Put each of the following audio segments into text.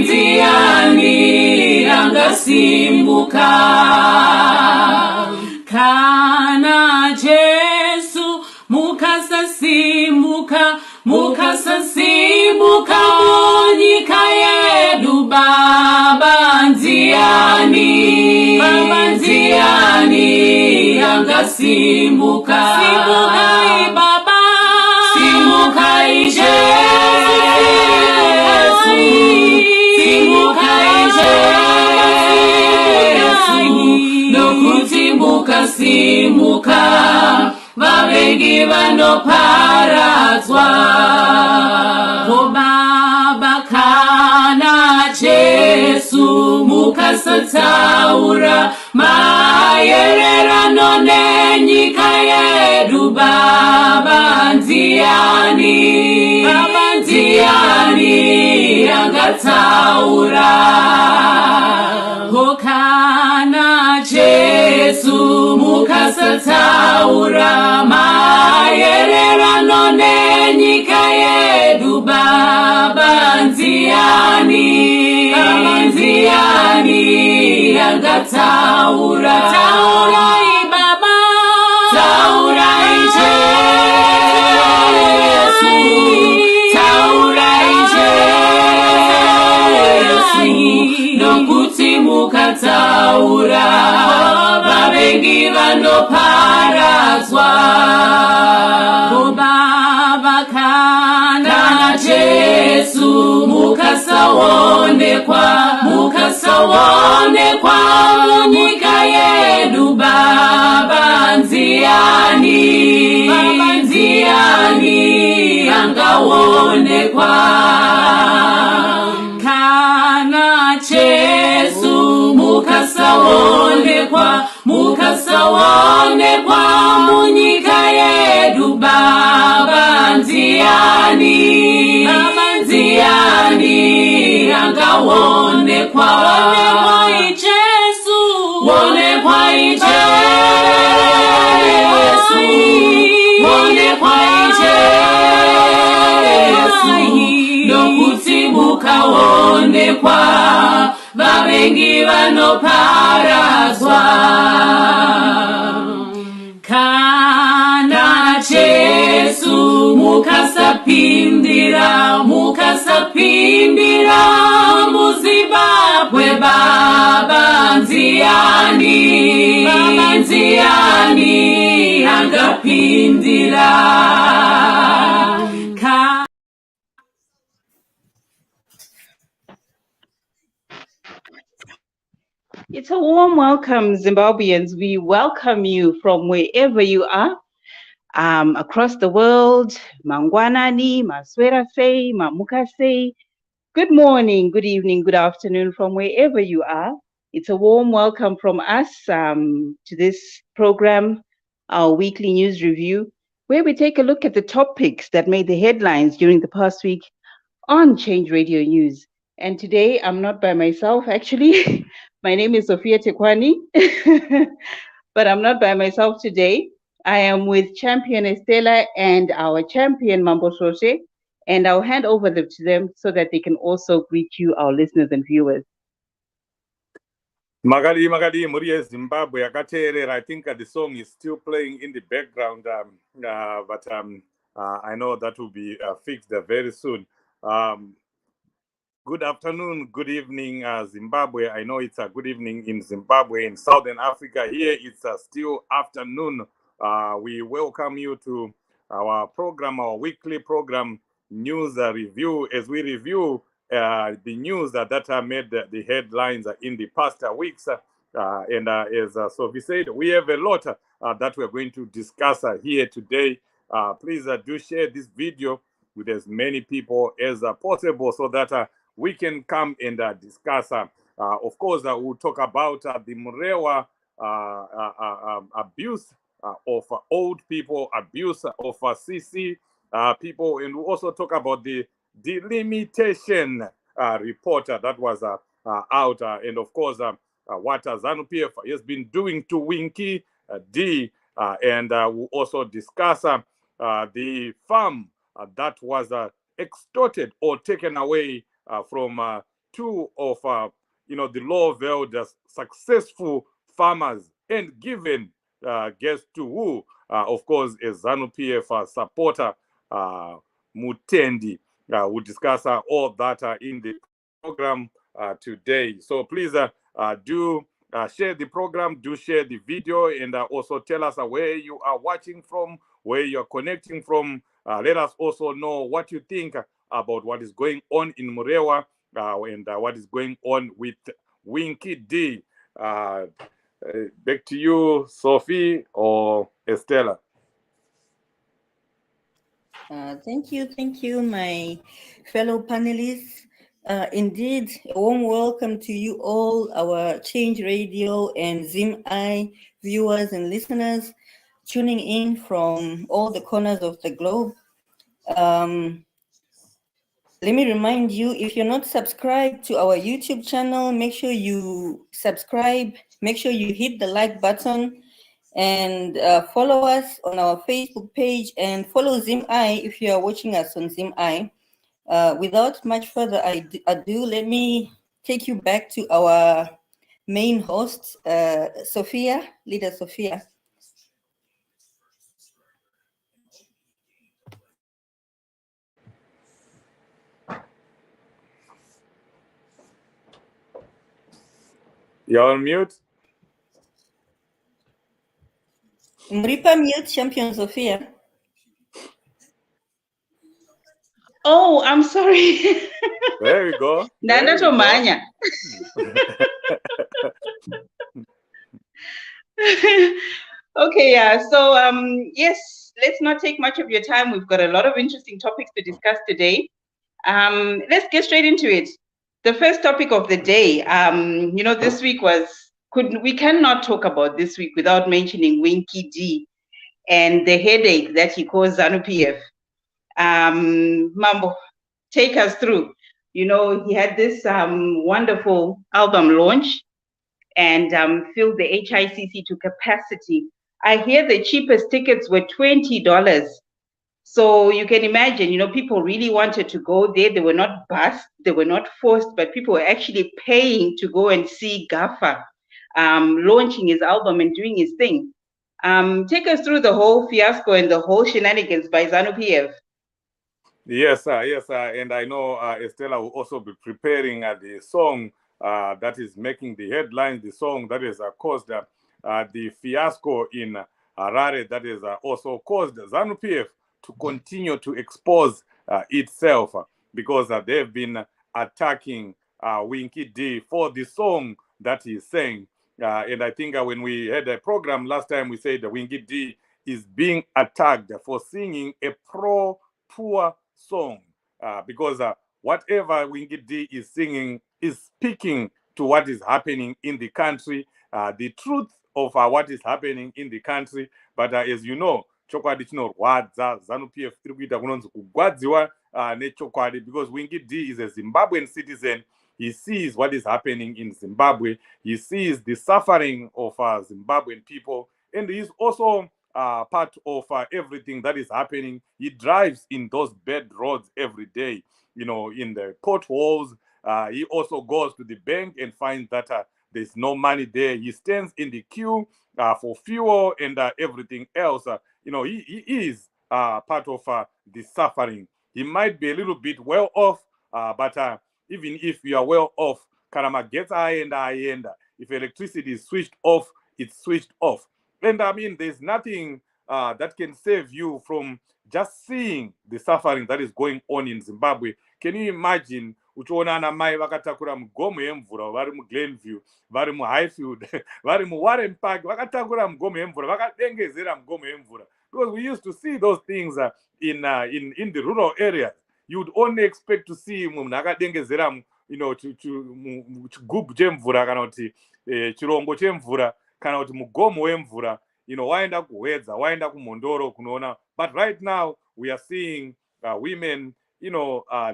ndiani angasimbuka kana Jesu mukasasimbuka munyika yedu baba ndiani angasimbuka simbukai baba simbukai Jesu simuka vavengi vanoparadzwa ko baba kana Jesu mukasataura maererano nenyika yedu baba ndiani angataura ko kana Jesu mukasataura maererano nenyika yedu baba ndiani angataura taurai baba taurai Jesu taurai Jesu nokuti mukataura vavengi vanoparadzwa ko baba kana Jesu mukasaonekwa munyika yedu baba ndiani angaonekwa kana Jesu mukasaonekwa munyika yedu baba ndiani angaonekwa wonekwa Jesu nokuti mukaonekwa vavengi vanoparadzwa kana Jesu mukasapindira muZimbabwe baba ndiani angapindira It's a warm welcome, Zimbabweans. We welcome you from wherever you are across the world. Mangwanani, Maswera say, Mamuka say. Good morning, good evening, good afternoon from wherever you are. It's a warm welcome from us to this program, our weekly news review, where we take a look at the topics that made the headlines during the past week on Change Radio News. And today I'm not by myself, actually. My name is Sophia Tekwani, but I'm not by myself today. I am with Champion Estela and our champion Mambo Soshe, and I'll hand over to them so that they can also greet you, our listeners and viewers. Magali, Murie Zimbabwe, Akatere. I think the song is still playing in the background, but I know that will be fixed very soon. Good afternoon, good evening, Zimbabwe. I know it's a good evening in Zimbabwe, in Southern Africa. Here it's still afternoon. We welcome you to our program, our weekly program, News Review, as we review the news that made the headlines in the past weeks. And as Sophie said, we have a lot that we're going to discuss here today. Please do share this video with as many people as possible so that we can come and discuss. Of course, we'll talk about the Mrewa abuse of old people, abuse of CC people, and we'll also talk about the Delimitation report that was out, and of course, what Zanu PF has been doing to Winky D, and we'll also discuss the farm that was extorted or taken away from two of the low-veiled successful farmers and given guest to who, of course, a Zanu PF supporter, Mutendi, will discuss all that in the program today. So please do share the program, do share the video, and also tell us where you are watching from, where you're connecting from. Let us also know what you think about what is going on in Mrewa and what is going on with Winky D. Back to you, Sophie or Estella. Thank you, my fellow panelists. Indeed, a warm welcome to you all, our Change Radio and ZimI viewers and listeners tuning in from all the corners of the globe. Let me remind you, if you're not subscribed to our YouTube channel, make sure you subscribe, make sure you hit the like button, and follow us on our Facebook page, and follow ZimI if you are watching us on ZimI. Without much further ado, let me take you back to our main host, Sophia, Leader Sophia. You're on mute. Mripa mute, Champion Sophia. Oh, I'm sorry. There we go. Nanda Tomanya. Okay, yeah. So yes, let's not take much of your time. We've got a lot of interesting topics to discuss today. Let's get straight into it. The first topic of the day, this week we cannot talk about this week without mentioning Winky D and the headache that he caused Zanu PF. Mambo, take us through. He had this wonderful album launch and filled the HICC to capacity. I hear the cheapest tickets were $20. So you can imagine, people really wanted to go there. They were not bussed, they were not forced, but people were actually paying to go and see Gaffa launching his album and doing his thing. Take us through the whole fiasco and the whole shenanigans by Zanu PF. Yes, and I know Estella will also be preparing the song that is making the headlines, the song that has caused the fiasco in Harare, that has also caused Zanu PF to continue to expose itself because they've been attacking Winky D for the song that he's saying. And I think when we had a program last time, we said that Winky D is being attacked for singing a pro-poor song because whatever Winky D is singing is speaking to what is happening in the country, the truth of what is happening in the country. But as you know, chokwadi chinorwadza, Zanu PF tiri kuita kunonzi kugwadziwa nechokwadi, because Winky D is a Zimbabwean citizen. He sees what is happening in Zimbabwe. He sees the suffering of Zimbabwean people, and he's also part of everything that is happening. He drives in those bad roads every day, in the potholes. He also goes to the bank and finds that there's no money there. He stands in the queue for fuel and everything else. He is part of the suffering. He might be a little bit well off, but even if you are well off, Karama gets high and if electricity is switched off, it's switched off. And I mean, there's nothing that can save you from just seeing the suffering that is going on in Zimbabwe. Can you imagine uchiona ana mai vakatakura mugomo yemvura vari muGlenview, vari muHighfield, vari muWarren Park, vakatakura mugomo yemvura, vakadengezera mugomo yemvura? Because we used to see those things in the rural areas. You would only expect to see munhu akadengezera chigubhu chemvura kana kuti chirongo chemvura kana kuti mugomo wemvura, waenda kuhwedza, waenda kumhondoro kunoona. But right now we are seeing women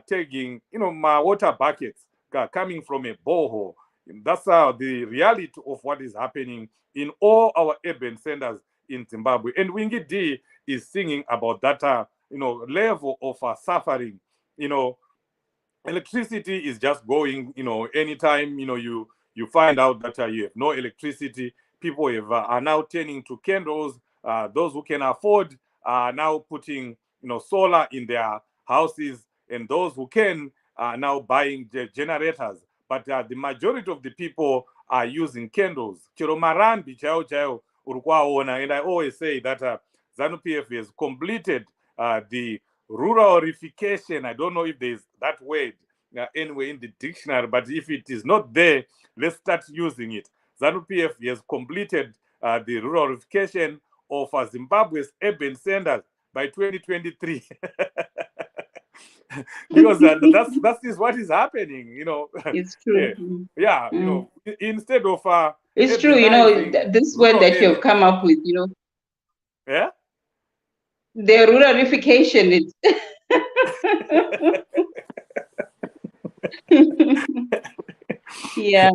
taking my water buckets coming from a borehole. That's the reality of what is happening in all our urban centers in Zimbabwe. And Winky D is singing about that level of suffering. electricity is just going, anytime, you find out that you have no electricity, people are now turning to candles. Those who can afford are now putting, solar in their houses, and those who can are now buying generators. But the majority of the people are using candles. Chiromarambi chao chao urukwaona. And I always say that Zanu PF has completed the ruralification. I don't know if there's that word anyway in the dictionary, but if it is not there, let's start using it. Zanu PF has completed the ruralification of Zimbabwe's urban centers by 2023. Because that is what is happening, It's true. Yeah, instead of it's true, this word that you've come up with, yeah, the ruralification, yeah.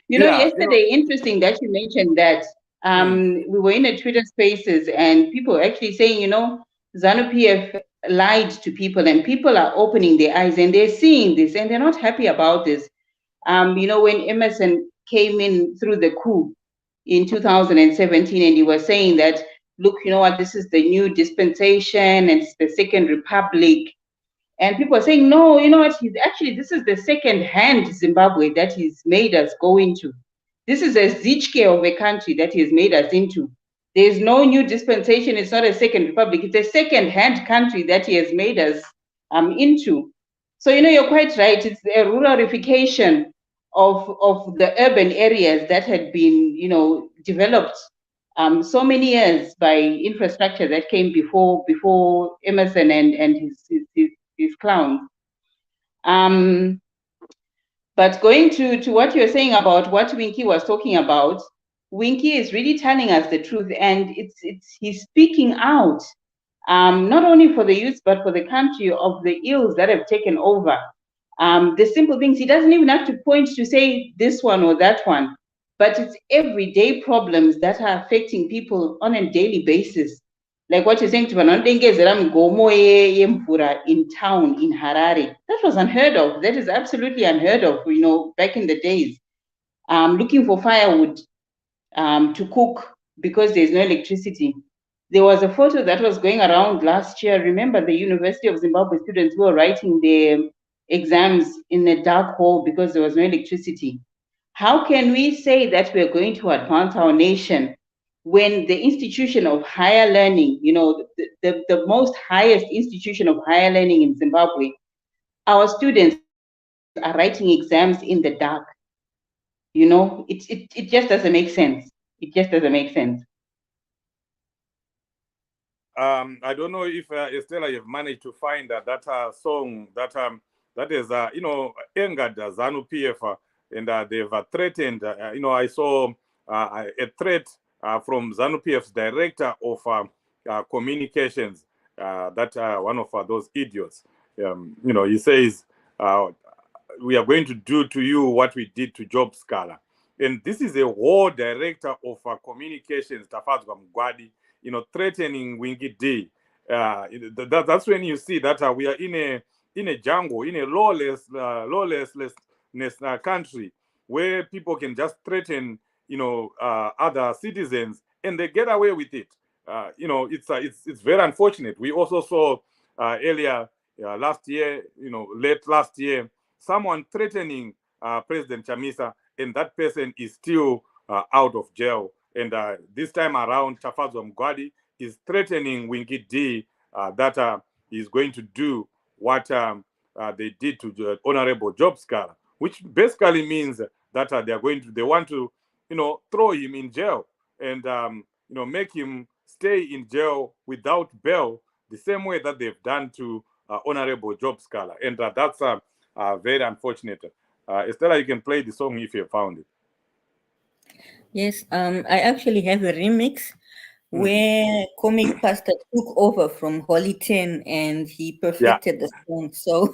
Yesterday, interesting that you mentioned that. We were in a Twitter Spaces, and people actually saying, Zanu PF lied to people, and people are opening their eyes and they're seeing this, and they're not happy about this. When Emerson came in through the coup in 2017, and he was saying that, look, you know what, this is the new dispensation, and it's the Second Republic. And people are saying, no, you know what, this is the second-hand Zimbabwe that he's made us go into. This is a Zichke of a country that he has made us into. There's no new dispensation. It's not a second republic. It's a second-hand country that he has made us into. So, you're quite right. It's a ruralification of the urban areas that had been, developed so many years by infrastructure that came before Emerson and his clowns. But going to what you're saying about what Winky was talking about, Winky is really telling us the truth, and he's speaking out, not only for the youth but for the country, of the ills that have taken over. The simple things, he doesn't even have to point to say this one or that one, but it's everyday problems that are affecting people on a daily basis. Like what you're saying, in town, in Harare. That was unheard of. That is absolutely unheard of, back in the days. Looking for firewood to cook because there's no electricity. There was a photo that was going around last year. Remember the University of Zimbabwe students who were writing their exams in a dark hole because there was no electricity. How can we say that we're going to advance our nation when the institution of higher learning, the most highest institution of higher learning in Zimbabwe, our students are writing exams in the dark? It just doesn't make sense. It just doesn't make sense. I don't know if Estella, you've managed to find that song that is angered Zanu PF, and they've threatened. I saw a threat from Zanu PF's director of communications. That one of those idiots. He says, "We are going to do to you what we did to Job Scala." And this is a war director of communications, Tafadzwa Mgwadi, threatening Winky D. That's when you see that we are in a jungle, in a lawlessness country, where people can just threaten, other citizens, and they get away with it. It's very unfortunate. We also saw earlier last year, late last year, someone threatening President Chamisa, and that person is still out of jail. And this time around, Tafadzwa Mgwadi is threatening Winky D that he's going to do what they did to Honorable Job Scala, which basically means that they want to, throw him in jail and, make him stay in jail without bail, the same way that they've done to Honorable Job Scala. And that's very unfortunate. Estella, you can play the song if you found it. Yes, I actually have a remix where Comic Pastor took over from Holy 10 and he perfected the song. So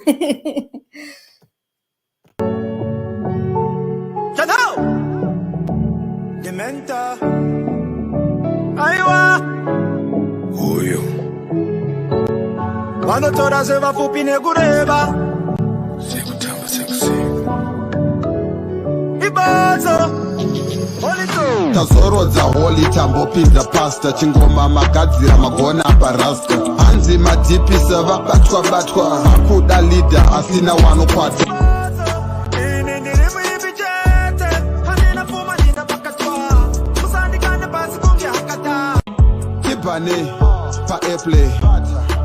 Dementa Aiwa Huyo Vanotora se vafupi nekureva tazorodza holi tambopinza pasta chingoma magadzira magona parasta hanzi madhipisa vabatwa hakuda lida asina wanokwata kibane pa-airplay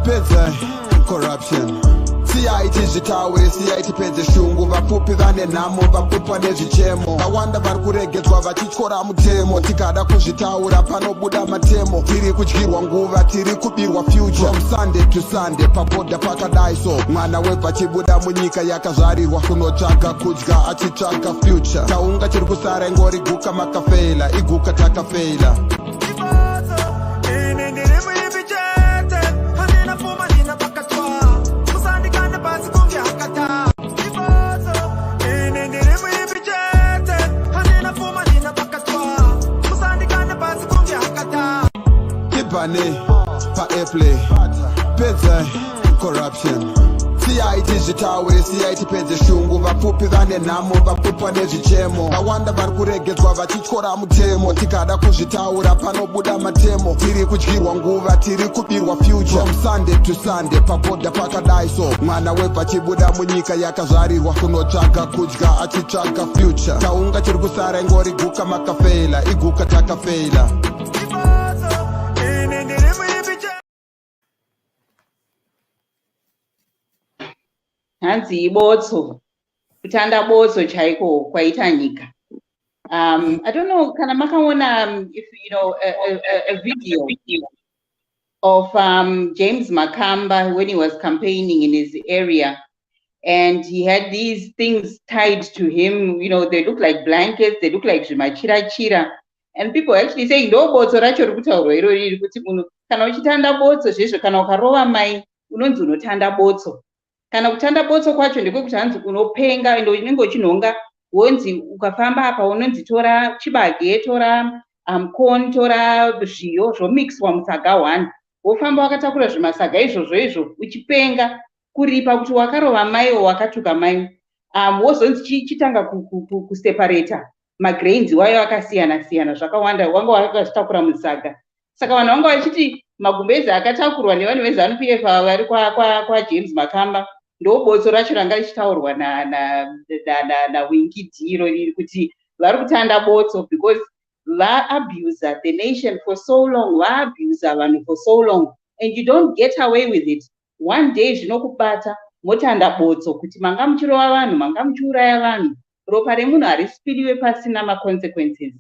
pedza corruption siyaiti zvitaure siyaiti pedze shungu vapupi vane nhamo vapupwa nezvichemo vawanda vari kuregedzwa vachityora mutemo tikada kuzvitaura panobuda matemo tiri kudyirwa nguva tiri kubirwa future from sunday to sunday pabhodha pakadai so mwana webva chibuda munyika yakazvarirwa kunotsvaga kudya achitsvaga future taunga chiri kusara ingori guka makafeila iguka takafeila pa-airplay pedza corruption siyaiti zvitaure siyaiti pedze shungu vapupi vane nhamo vapupwa nezvichemo vawanda vari kuregedzwa vachityora mutemo tikada kuzvitaura panobuda matemo tiri kudyirwa nguva tiri kubirwa future from sunday to sunday pabhodha pakadai so mwana webva chibuda munyika yakazvarirwa kunotsvaga kudya achitsvaga future taunga chiri kusara ingori guka makafeila iguka takafeila hanzi ibotso kutanda botso chaiko kwaita nyika. I don't know, kana makaona if you know a video of James Makamba when he was campaigning in his area, and he had these things tied to him, you know, they look like blankets, they look like zvimachira-chira, and people actually saying no botso racho rikutaurwa irori kuti munhu kana uchitanda botso zvezvo kana ukarova mai unonzi unotanda botso. Kana kutanda botso kwacho ndekwekuti hanzi unopenga ende unenge uchinhonga wonzi ukafamba apa unonzi tora chibage tora corn tora zviyo zvomixwa musaga 1 wofamba wakatakura zvimasaga izvozvo uchipenga kuripa kuti wakarova mai wakatuka mai wozonzi chitanga kuseparata magrains wayo akasiyana zvakawanda wanga wakazvitakura musaga. Saka vanhu vanga vachiti magumbezi akatakurwa nevanhu veZanu PF vari kwaJames Makamba ndo botso racho ranga richitaurwa na Winky riri kuti vari kutanda botso because va-abuse the nation for so long, va-abuse vanhu for so long, and you don't get away with it. One day zvinokubata motanda botso kuti manga muchirova vanhu, manga muchiuraya vanhu, ropa remunhu harisipiriwe pasina ma-consequences.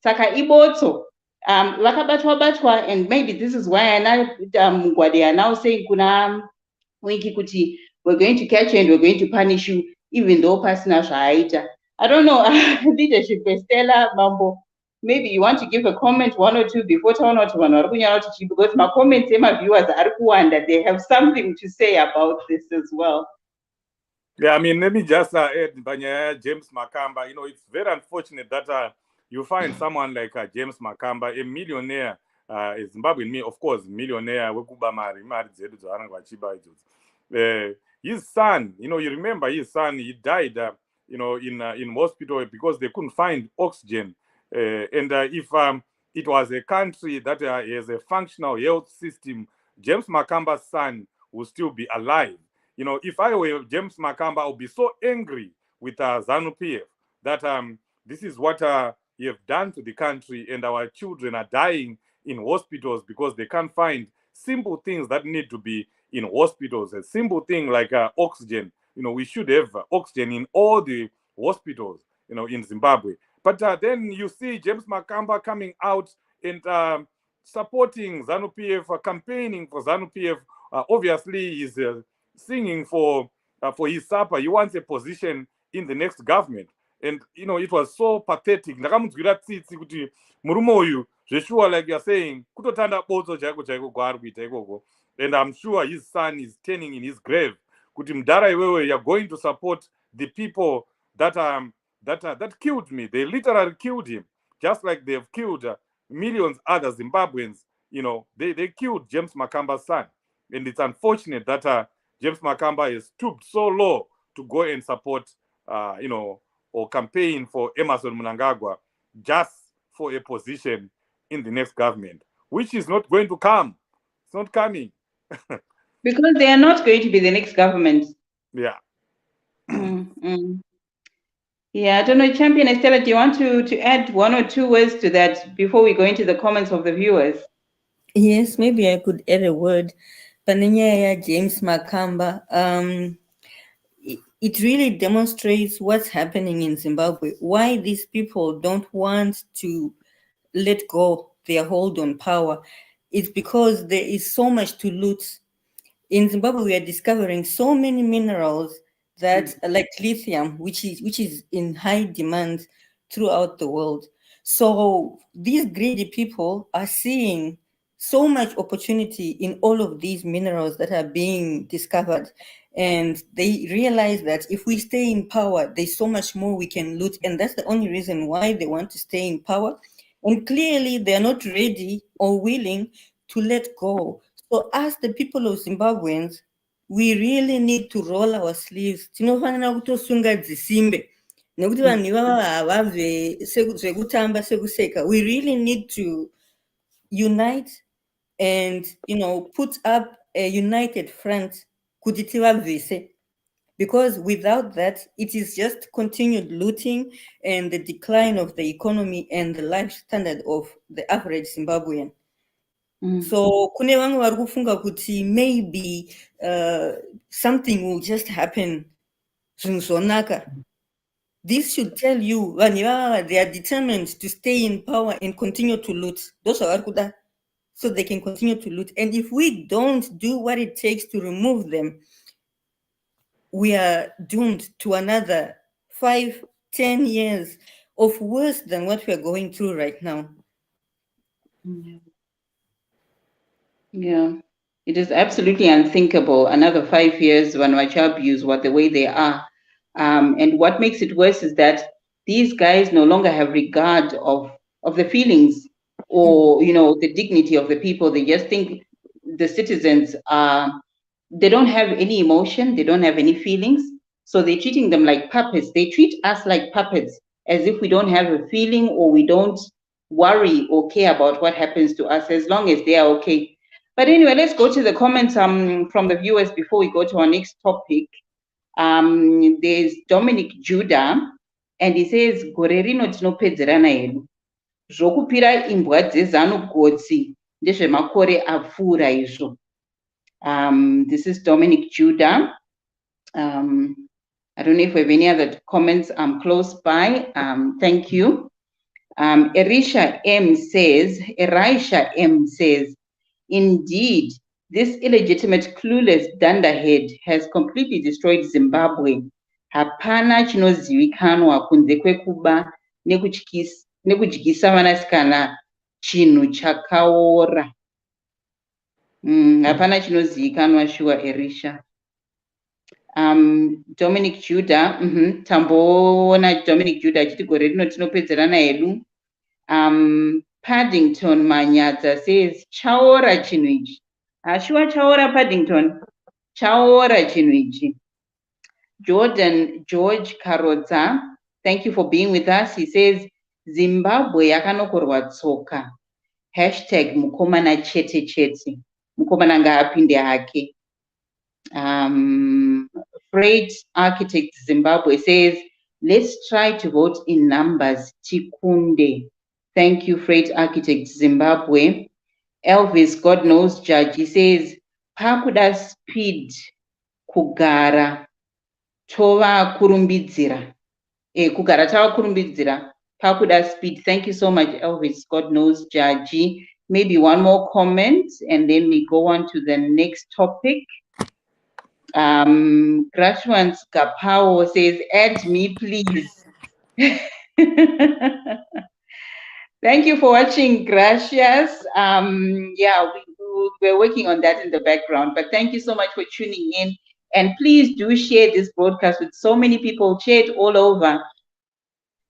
Saka ibotso vakabatwa, and maybe this is why Mugwade are now saying kuna Winky kuti we're going to catch you and we're going to punish you, even though pasina zvaaita. I don't know, leadership Stella Mambo, maybe you want to give a comment, one or two, before taona kuti vanhu vari kunyanya kuti because my comments and my viewers are kuwanda, they have something to say about this as well. Yeah, I mean, let me just add, James Makamba, you know, it's very unfortunate that you find someone like James Makamba, a millionaire, Zimbabwean, me, of course, millionaire, his son, you know, you remember his son, he died, you know, in hospital because they couldn't find oxygen. And if it was a country that has a functional health system, James Makamba's son would still be alive. You know, if I were James Makamba, I would be so angry with Zanu PF that this is what you have done to the country, and our children are dying in hospitals because they can't find simple things that need to be in hospitals. A simple thing like oxygen. You know, we should have oxygen in all the hospitals, you know, in Zimbabwe. But then you see James Makamba coming out and supporting Zanu PF, campaigning for Zanu PF. Obviously, he's singing for his supper. He wants a position in the next government. And, you know, it was so pathetic. Like you're saying, and I'm sure his son is turning in his grave. You're going to support the people that killed me. They literally killed him, just like they've killed millions other Zimbabweans. You know, they killed James Makamba's son. And it's unfortunate that James Makamba is stooped so low to go and support, you know, or campaign for Emmerson Mnangagwa just for a position in the next government, which is not going to come. It's not coming. Because they are not going to be the next government. Yeah. Yeah, I don't know, Champion Estella, do you want to add one or two words to that before we go into the comments of the viewers? Yes, maybe I could add a word. Pananya James Makamba, it really demonstrates what's happening in Zimbabwe, why these people don't want to let go their hold on power. It's because there is so much to loot. In Zimbabwe, we are discovering so many minerals that, like lithium, which is in high demand throughout the world. So these greedy people are seeing so much opportunity in all of these minerals that are being discovered. And they realize that if we stay in power, there's so much more we can loot. And that's the only reason why they want to stay in power. And clearly, they're not ready or willing to let go. So as the people of Zimbabweans, we really need to roll our sleeves. Tinofanira kutosunga dzisimbe. Nekuti vanhu ivava havabve zvekutamba sekuseka. We really need to unite and, put up a united front kuti tivabvise. Because without that, it is just continued looting and the decline of the economy and the life standard of the average Zimbabwean. So kune vamwe vari kufunga kuti maybe something will just happen zvinhu zvonaka. This should tell you vanhu ivava they are determined to stay in power and continue to loot. Those are kuda, so they can continue to loot. And if we don't do what it takes to remove them, we are doomed to another 5-10 years of worse than what we are going through right now. Yeah, it is absolutely unthinkable. Another 5 years when Wachab what the way they are. And what makes it worse is that these guys no longer have regard of the feelings or, the dignity of the people. They just think the citizens they don't have any emotion. They don't have any feelings. So they're treating them like puppets. They treat us like puppets, as if we don't have a feeling or we don't worry or care about what happens to us as long as they are okay. But anyway, let's go to the comments from the viewers before we go to our next topic. There's Dominic Judah, and he says, Gorerino tinopedzerana hedu. Zvokupira imbwa dzezanu gotsi ndezvemakore apfuura izvo. This is Dominic Judah. I don't know if we have any other comments close by. Thank you. Erisha M says, indeed, this illegitimate, clueless dunderhead has completely destroyed Zimbabwe. Hapana chinozivikanwa kunze kwekuba nekudyisa vanasikana chinhu chakaora. Hapana chinozivikanwa, sure, Erisha. Dominic Judah, tamboona Dominic Judah achiti gore rino tinopedzerana hedu. Paddington Manyadza says, chaora chinhu ichi. Sure, chaora Paddington. Chaora chinhu ichi. George Karodza, thank you for being with us. He says, Zimbabwe yakanokorwa tsoka. Hashtag mukomana chete chete. Mukomana ngaapinde hake. Freight Architect Zimbabwe says, let's try to vote in numbers. Tikunde. Thank you, Freight Architect Zimbabwe. Elvis, God knows judge, he says, pakuda speed kugara tova kurumbidzira. Kugara tova kurumbidzira. Pakuda speed. Thank you so much, Elvis, God knows judge. Maybe one more comment and then we go on to the next topic. Grashwans Kapao says, add me, please. Thank you for watching, Gracias. Yeah, we're working on that in the background, but thank you so much for tuning in. And please do share this broadcast with so many people, share it all over,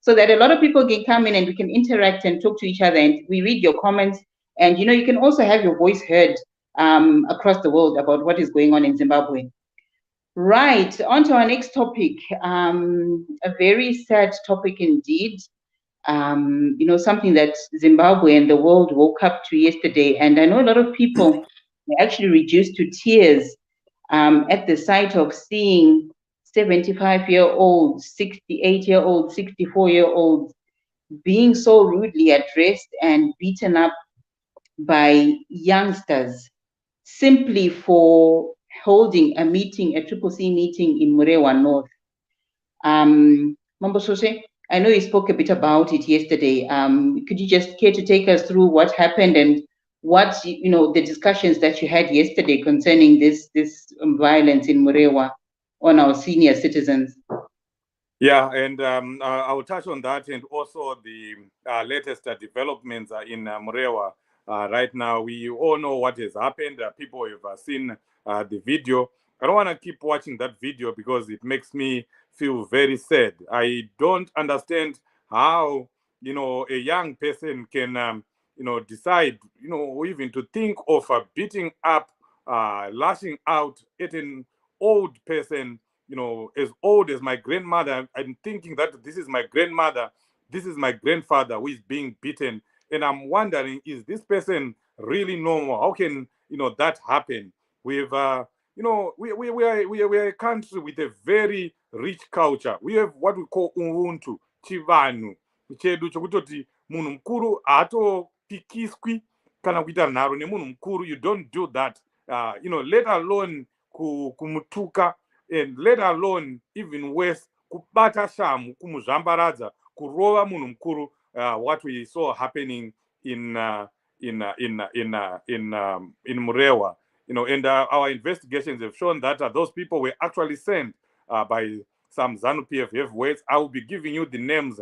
so that a lot of people can come in and we can interact and talk to each other, and we read your comments. And, you can also have your voice heard across the world about what is going on in Zimbabwe. Right, on to our next topic, a very sad topic indeed. you know, something that Zimbabwe and the world woke up to yesterday. And I know a lot of people were actually reduced to tears at the sight of seeing 75-year-olds, 68-year-olds, 64-year-olds being so rudely addressed and beaten up by youngsters simply for holding a meeting, a Triple C meeting in Mrewa North. Mambo Sose, I know you spoke a bit about it yesterday. Could you just care to take us through what happened and what, you know, the discussions that you had yesterday concerning this violence in Mrewa on our senior citizens? Yeah, and I will touch on that, and also the latest developments in Mrewa. Right now, we all know what has happened. People have seen the video. I don't want to keep watching that video because it makes me feel very sad. I don't understand how, you know, a young person can, you know, decide, you know, even to think of beating up, lashing out at an old person, you know, as old as my grandmother. I'm thinking that this is my grandmother, this is my grandfather who is being beaten. And I'm wondering, is this person really normal? How can, you know, that happen? We've, you know, we are a country with a very rich culture. We have what we call Ubuntu, Chivanu, chedu chokutoti munhu mukuru haatopikiswi kana kuita nharo nemunhu mukuru. You don't do that, you know, let alone kumutuka, and let alone even worse kubata shamu, kumuzvambaradza, kurova munhu mukuru, what we saw happening in Mrewa. You know, and our investigations have shown that those people were actually sent by some Zanu PF heavyweights. I will be giving you the names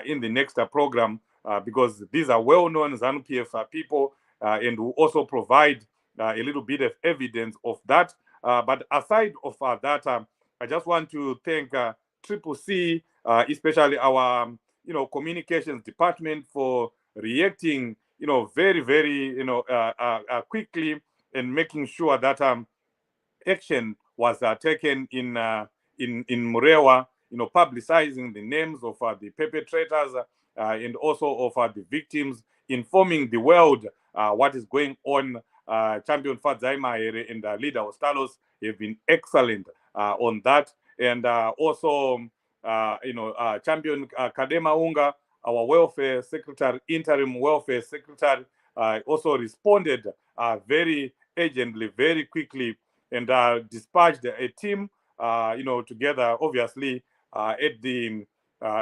in the next program because these are well-known Zanu PF people, and will also provide a little bit of evidence of that. But aside of that, I just want to thank Triple C, especially our, you know, communications department for reacting, you know, very, very, you know, quickly, and making sure that action was taken in Mrewa, you know, publicizing the names of the perpetrators and also of the victims, informing the world what is going on. Champion Fadzai Mahere and leader Ostalos have been excellent on that. And also, you know, Champion Kadema Unga, our welfare secretary, interim welfare secretary, also responded very urgently, very quickly, and dispatched a team, you know, together, obviously, at the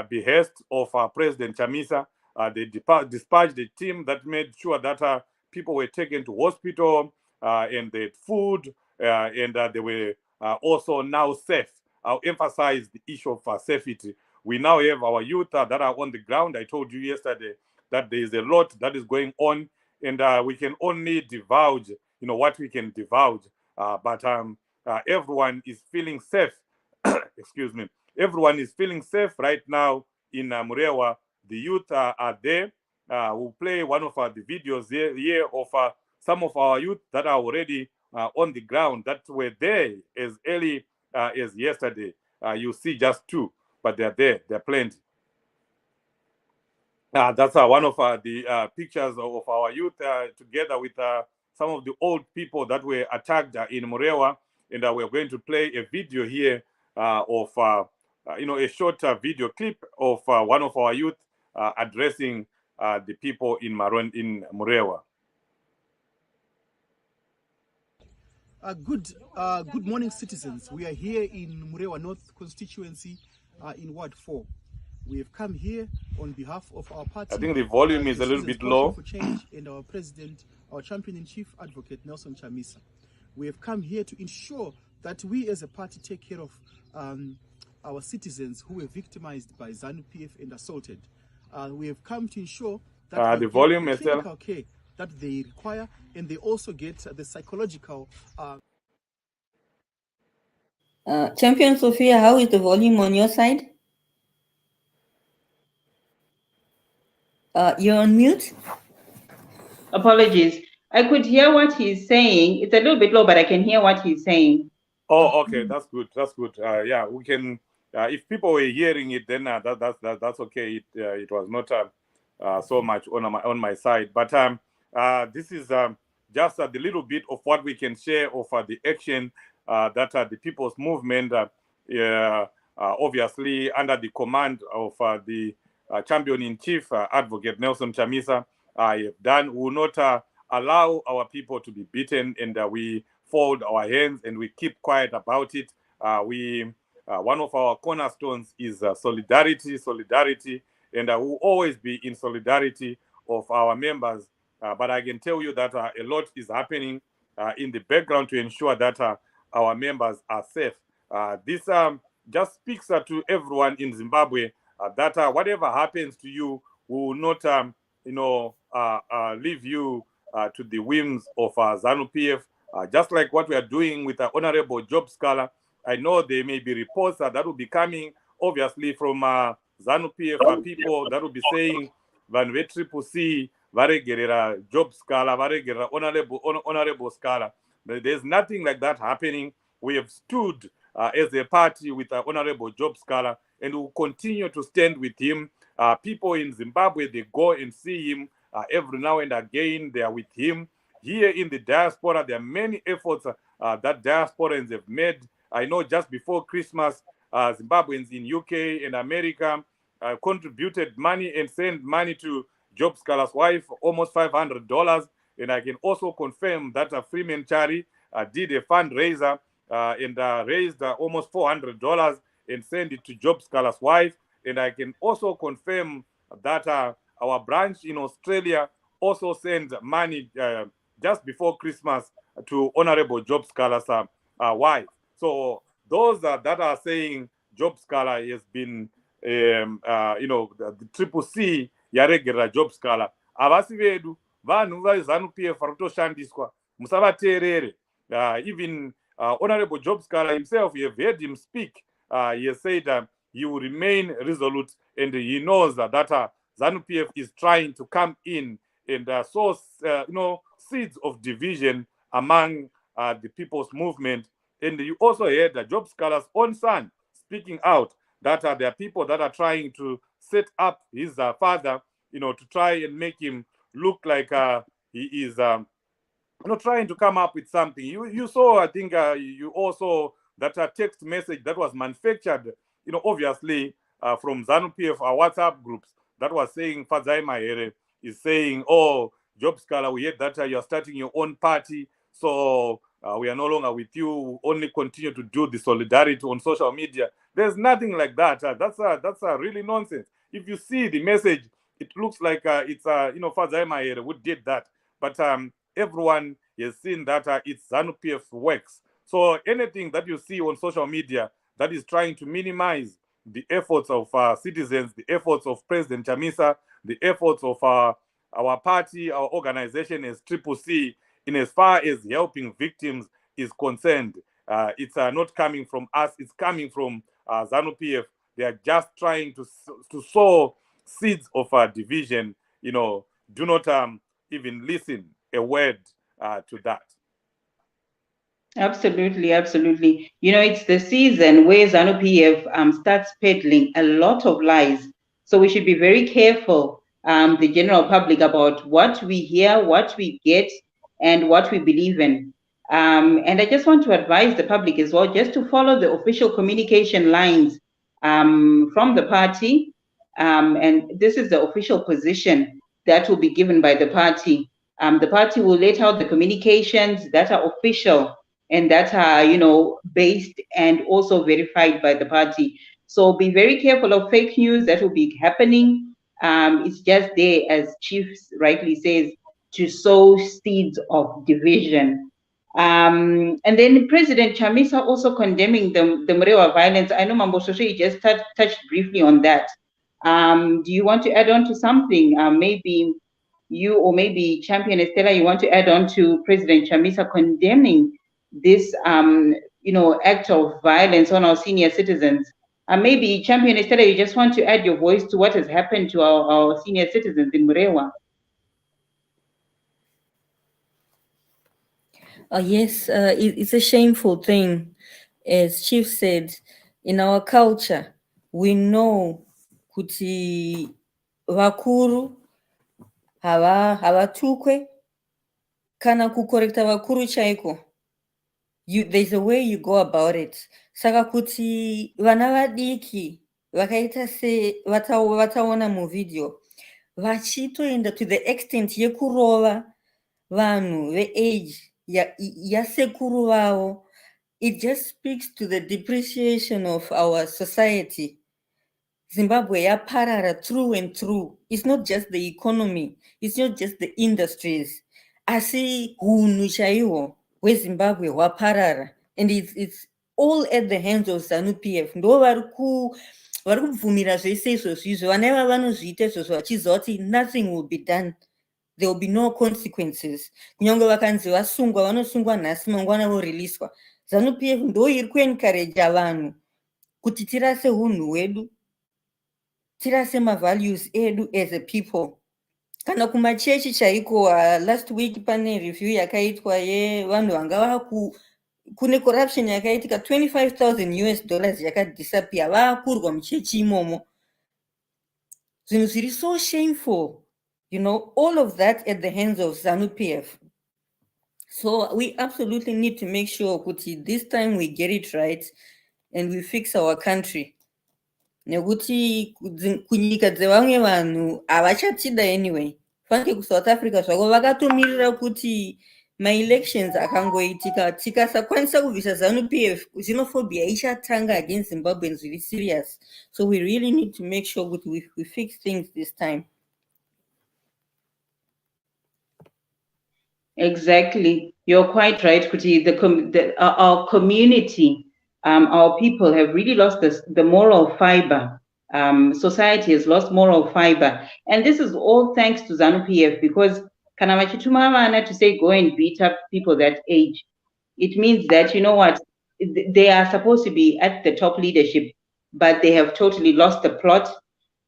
behest of President Chamisa. They dispatched a team that made sure that people were taken to hospital, and they had food, and they were also now safe. I'll emphasize the issue of safety. We now have our youth that are on the ground. I told you yesterday that there is a lot that is going on, and we can only divulge, you know, what we can divulge. But everyone is feeling safe. Excuse me. Everyone is feeling safe right now in Mrewa. The youth are there. We'll play one of the videos here of some of our youth that are already on the ground, that were there as early as yesterday. You see just two, but they're there. They're plenty. That's one of the pictures of our youth together with some of the old people that were attacked in Mrewa. And we're going to play a video here of, you know, a short video clip of one of our youth addressing the people in Mrewa. Good morning, citizens. We are here in Mrewa North constituency in Ward 4. We have come here on behalf of our party. I think the volume is a little bit low. For change, and our president, our champion-in-chief advocate, Nelson Chamisa. We have come here to ensure that we as a party take care of our citizens who were victimized by Zanu PF and assaulted. We have come to ensure that the volume is clinical care that they require, and they also get the psychological. Champion Sophia, how is the volume on your side? You're on mute. Apologies. I could hear what he's saying. It's a little bit low, but I can hear what he's saying. Oh, okay, that's good. That's good. Yeah, we can if people were hearing it, then that's okay. It was not so much on my side. But this is just the little bit of what we can share of the action that the People's Movement, obviously under the command of the Champion-in-Chief, Advocate Nelson Chamisa, have done. We will not allow our people to be beaten, and we fold our hands and we keep quiet about it. One of our cornerstones is solidarity, and we'll always be in solidarity of our members. But I can tell you that a lot is happening in the background to ensure that our members are safe. This just speaks to everyone in Zimbabwe that whatever happens to you, we will not, leave you to the whims of Zanu PF. Just like what we are doing with Honorable Job Scholar. I know there may be reports that will be coming, obviously, from Zanu PF people that will be saying, Van Triple C, Varegerera Job Scholar, Varegerera Honorable Scholar. There's nothing like that happening. We have stood as a party with Honorable Job Scholar, and we will continue to stand with him. People in Zimbabwe, they go and see him every now and again. They are with him. Here in the diaspora, there are many efforts that diasporans have made. I know just before Christmas, Zimbabweans in UK and America contributed money and sent money to Job Scholar's wife, almost $500. And I can also confirm that Freeman Chari did a fundraiser and raised almost $400 and sent it to Job Scholar's wife. And I can also confirm that our branch in Australia also sent money just before Christmas to Honorable Job Scholar's wife. So those that are saying Job Scholar has been, the Triple C yaregera Job Scholar, avasi vedu vanhu vaZanu PF varutoshandiswa, musavateerere. Even Honorable Job Scholar himself, you have heard him speak. He has said he will remain resolute, and he knows that Zanu PF is trying to come in and sow, seeds of division among the People's Movement. And you also heard Job Scholar's own son speaking out that there are people that are trying to set up his father, to try and make him look like he is, trying to come up with something. You saw, I think, you also that text message that was manufactured, obviously from Zanu PF, our WhatsApp groups, that was saying Fadzai Mahere is saying, oh, Job Scholar, we heard that you are starting your own party, so we are no longer with you. Only continue to do the solidarity on social media. There's nothing like that. That's really nonsense. If you see the message, it looks like it's Fadzai Mahere who did that. But everyone has seen that it's Zanu PF's works. So anything that you see on social media that is trying to minimize the efforts of citizens, the efforts of President Chamisa, the efforts of our party, our organization as Triple C, in as far as helping victims is concerned, it's not coming from us, it's coming from Zanu PF. They are just trying to sow seeds of division. Do not even listen a word to that. Absolutely. It's the season where Zanu PF starts peddling a lot of lies. So we should be very careful, the general public, about what we hear, what we get, and what we believe in. And I just want to advise the public as well, just to follow the official communication lines from the party. And this is the official position that will be given by the party. The party will let out the communications that are official and that are, based and also verified by the party. So be very careful of fake news that will be happening. It's just there, as Chief rightly says, to sow seeds of division. And then President Chamisa also condemning the Mrewa violence. I know Mambo Shoshe, you just touched briefly on that. Do you want to add on to something? Maybe you or maybe Champion Estella, you want to add on to President Chamisa condemning this, act of violence on our senior citizens. Maybe Champion Estella, you just want to add your voice to what has happened to our senior citizens in Mrewa. Yes, it's a shameful thing. As Chief said, In our culture, we know kuti vakuru havatukwe kana kukorekta vakuru chaiko. There's a way you go about it. Saka kuti vana vadiki vakaita se vataona muvideo vachitoenda to the extent yekurova vanhu veage yasekuru vavo. It just speaks to the depreciation of our society. Zimbabwe yaparara through and through. It's not just the economy, it's not just the industries. Asi hunhu chaiwo weZimbabwe waparara, and it's all at the hands of Zanu PF. Ndo vari kubvumira zvese izvozvo izvo. Vana ivava vanozviita izvozvo vachiziva kuti nothing will be done. There will be no consequences. Kunyangwe vakanzi vasungwa vanosungwa nhasi mangwana voreleaswa. Zanu PF ndo iri kuencourage vanhu kuti tirase hunhu hwedu, tirase mavalues edu as a people. Kana kumachechi chaiko, last week pane review yakaitwa yevanhu vanga kune corruption yakaitika $25,000 yakadisappear vakurwa muchechi imomo. Zvinhu zviri so shameful, you know, all of that at the hands of Zanu PF. So we absolutely need to make sure kuti this time we get it right and we fix our country. Nekuti kunyika dzevamwe vanhu havachatida anyway. Fanke kuSouth Africa zvako vakatomirira kuti ma-elections akangoitika, tikasakwanisa kubvisa Zanu PF, xenophobia ichatanga against Zimbabweans really serious. So we really need to make sure that we fix things this time. Exactly. You're quite right, Kuti. Our community, our people have really lost the moral fiber. Society has lost moral fiber. And this is all thanks to Zanu PF, because Kanamachituma to say go and beat up people that age. It means that, you know what, they are supposed to be at the top leadership, but they have totally lost the plot,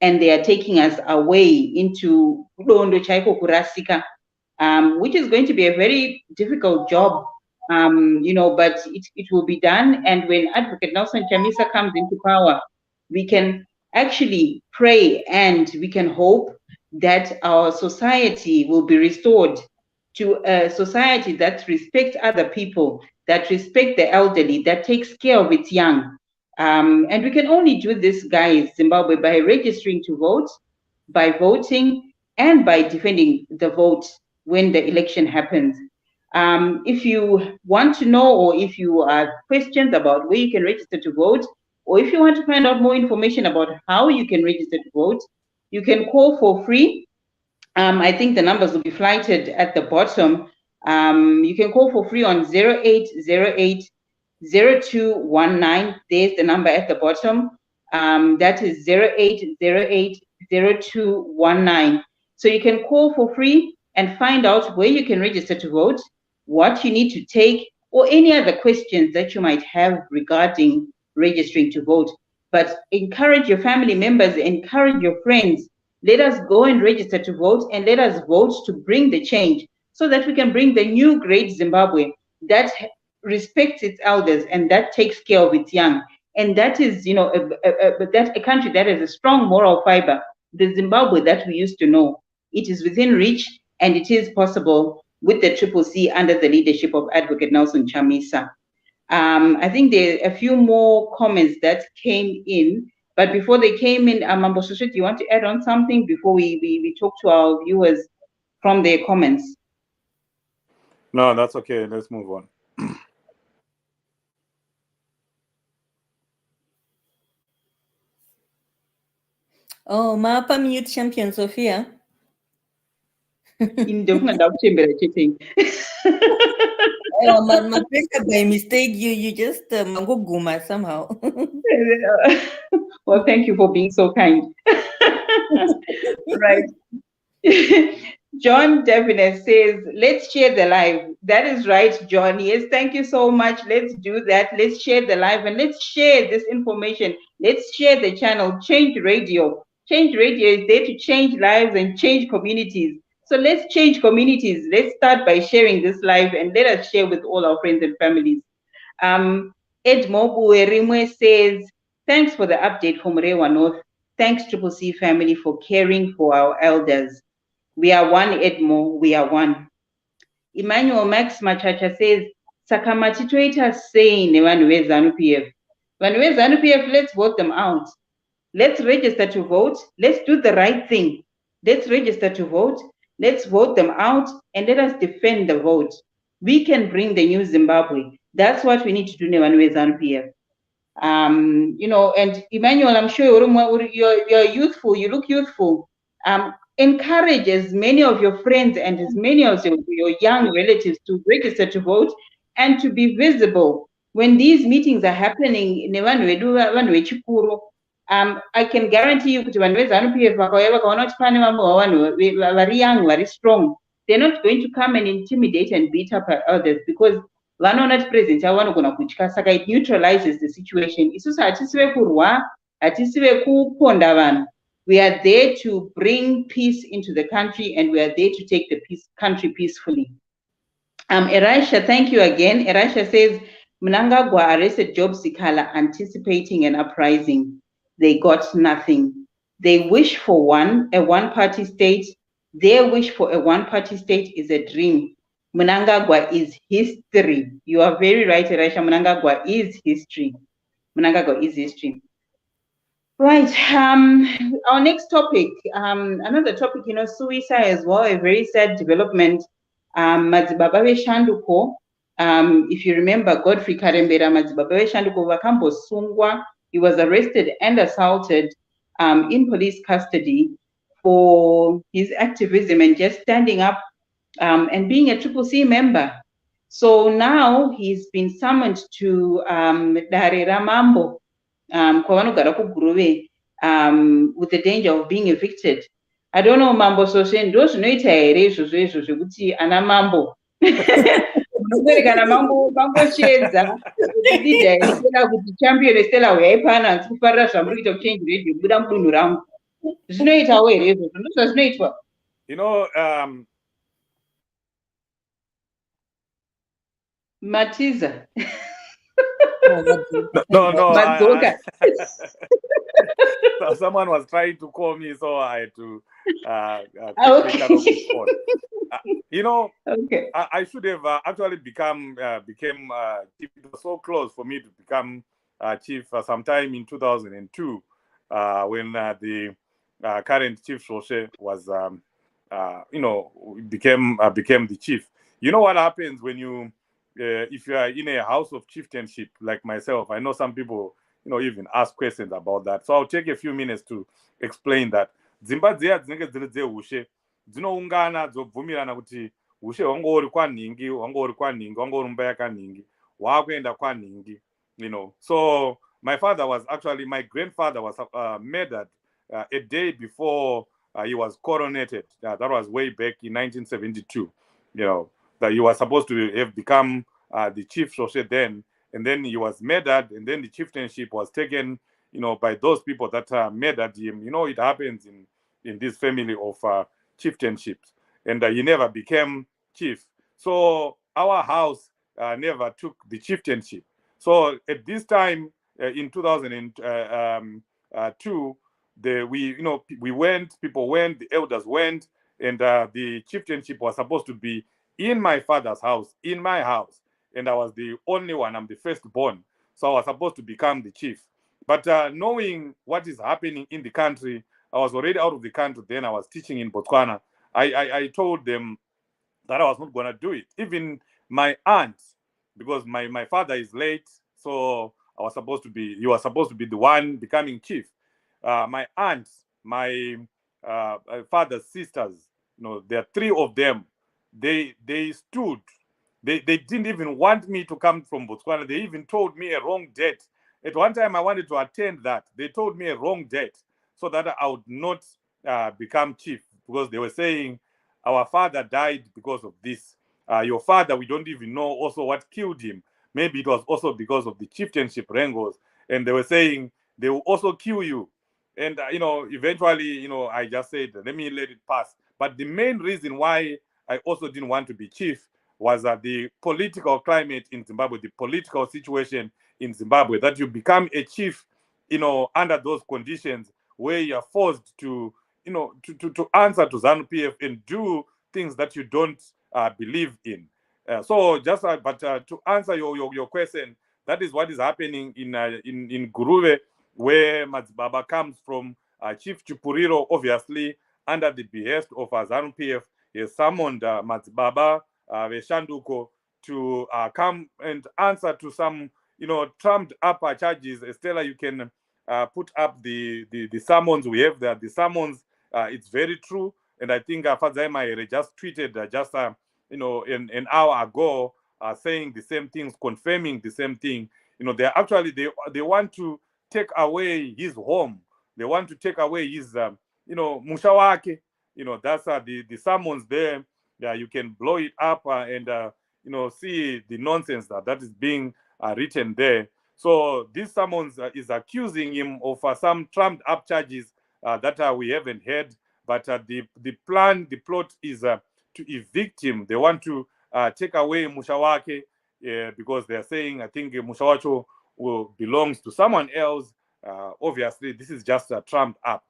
and they are taking us away into Udondo Chaiko Kurasika. Which is going to be a very difficult job, you know, but it will be done. And when Advocate Nelson Chamisa comes into power, we can actually pray and we can hope that our society will be restored to a society that respects other people, that respects the elderly, that takes care of its young. And we can only do this, guys, Zimbabwe, by registering to vote, by voting, and by defending the vote when the election happens. If you want to know, or if you have questions about where you can register to vote, or if you want to find out more information about how you can register to vote, you can call for free. I think the numbers will be flighted at the bottom. You can call for free on 0808 0219. There's the number at the bottom. That is 0808 0219. So you can call for free and find out where you can register to vote, what you need to take, or any other questions that you might have regarding registering to vote. But encourage your family members, encourage your friends. Let us go and register to vote, and let us vote to bring the change, so that we can bring the new great Zimbabwe that respects its elders and that takes care of its young. And that is, you know, that's a country that has a strong moral fiber, the Zimbabwe that we used to know. It is within reach, and it is possible with the CCC under the leadership of Advocate Nelson Chamisa. I think there are a few more comments that came in, but before they came in, Mambo Shoshet, do you want to add on something before we talk to our viewers from their comments? No, that's okay. Let's move on. Oh, Mapa Mute Champion Sophia. In the cheating. My by mistake, you just mango guma somehow. Well, thank you for being so kind. Right. John Devines says, let's share the live. That is right, John. Yes, thank you so much. Let's do that. Let's share the live and let's share this information. Let's share the channel, Change Radio. Change Radio is there to change lives and change communities. So let's change communities. Let's start by sharing this live and let us share with all our friends and families. Ed Mobu Erimwe says, Thanks for the update from Mrewa North. Thanks, Triple C family, for caring for our elders. We are one, Edmo, we are one. Emmanuel Max Machacha says, Sakamati Twitter saying nevanhu veZanu PF. Vanhu veZanu PF, let's vote them out. Let's register to vote. Let's do the right thing. Let's register to vote. Let's vote them out and let us defend the vote. We can bring the new Zimbabwe. That's what we need to do nevanhu veZanu PF. And Emmanuel, I'm sure you're youthful, you look youthful. Encourage as many of your friends and as many of your young relatives to register to vote and to be visible when these meetings are happening. I can guarantee you kuti vanhu veZanu PF vakauya vakaona kuti pane vamwe vavanhu vari young, very strong, they're not going to come and intimidate and beat up others because vanoona kuti president yavo vanogona kutya, saka it neutralizes the situation. Isusu hatisi vekurwa, hatisi vekuponda vanhu. We are there to bring peace into the country and we are there to take the country peacefully. Elisha, thank you again. Elisha says, Mnangagwa arrested Job Sikala anticipating an uprising. They got nothing. They wish for a one-party state. Their wish for a one-party state is a dream. Mnangagwa is history. You are very right, Elisha. Mnangagwa is history. Mnangagwa is history. Right. Our next topic, another topic, suicide as well, a very sad development. Madzibaba Shanduko. If you remember, Godfrey Karembera Madzibaba Shanduko Vakambo Sungwa. He was arrested and assaulted in police custody for his activism and just standing up and being a Triple C member. So now he's been summoned to Darera Mambo, with the danger of being evicted. I don't know, Mambo Soshen, those no ite ana Mambo. Kana Mambo Sheza, the champion is still away, and kufarira zvamuri change radio, buda munhu rangu. Zvinoita away, zvinoitwa. Matiza. No. So someone was trying to call me, so I had to quickly cut off his phone. Okay. I should have actually became chief. It was so close for me to become chief sometime in 2002 when the current chief Shoshe was, became the chief. You know what happens when you if you are in a house of chieftainship like myself? I know some people, even ask questions about that. So I'll take a few minutes to explain that. Zimbabwe dzinenge dziri dzeushe dzinoungana dzobvumirana kuti ushe hwangori kwaningi wangori mumba yakaningi wakuenda kwaningi. So my grandfather was murdered a day before he was coronated. That was way back in 1972. That he was supposed to have become the chief Shoshe then, and then he was murdered, and then the chieftainship was taken, by those people that murdered him. It happens in this family of chieftainships, and he never became chief. So our house never took the chieftainship. So at this time in 2002, people went, the elders went, and the chieftainship was supposed to be in my father's house, in my house. And I was the only one, I'm the firstborn. So I was supposed to become the chief. But knowing what is happening in the country, I was already out of the country then. I was teaching in Botswana. I told them that I was not going to do it. Even my aunt, because my father is late, so he was supposed to be the one becoming chief. My aunts, my father's sisters, there are three of them. They stood. They didn't even want me to come from Botswana. They even told me a wrong date. At one time, I wanted to attend that. They told me a wrong date so that I would not become chief, because they were saying, our father died because of this. Your father, we don't even know also what killed him. Maybe it was also because of the chieftainship wrangles. And they were saying, they will also kill you. And, eventually, I just said, let it pass. But the main reason why I also didn't want to be chief was the political climate in Zimbabwe, the political situation in Zimbabwe, that you become a chief under those conditions where you are forced to, to answer to ZANU-PF and do things that you don't believe in. But to answer your question, that is what is happening in Guruve, where Madzibaba comes from. Chief Chipuriro, obviously, under the behest of ZANU-PF, has summoned Madzibaba, Veshanduko, to come and answer to some, trumped up charges. Estella, you can put up the summons we have there. The summons, it's very true. And I think Fadzaima just tweeted just an hour ago saying the same things, confirming the same thing. They actually they want to take away his home. They want to take away his mushawake. That's the summons there. Yeah, you can blow it up and see the nonsense that is being written there. So this summons is accusing him of some trumped up charges that we haven't heard. But the plot is to evict him. They want to take away Mushawake because they are saying, I think Mushawacho belongs to someone else. Obviously, this is just trumped up.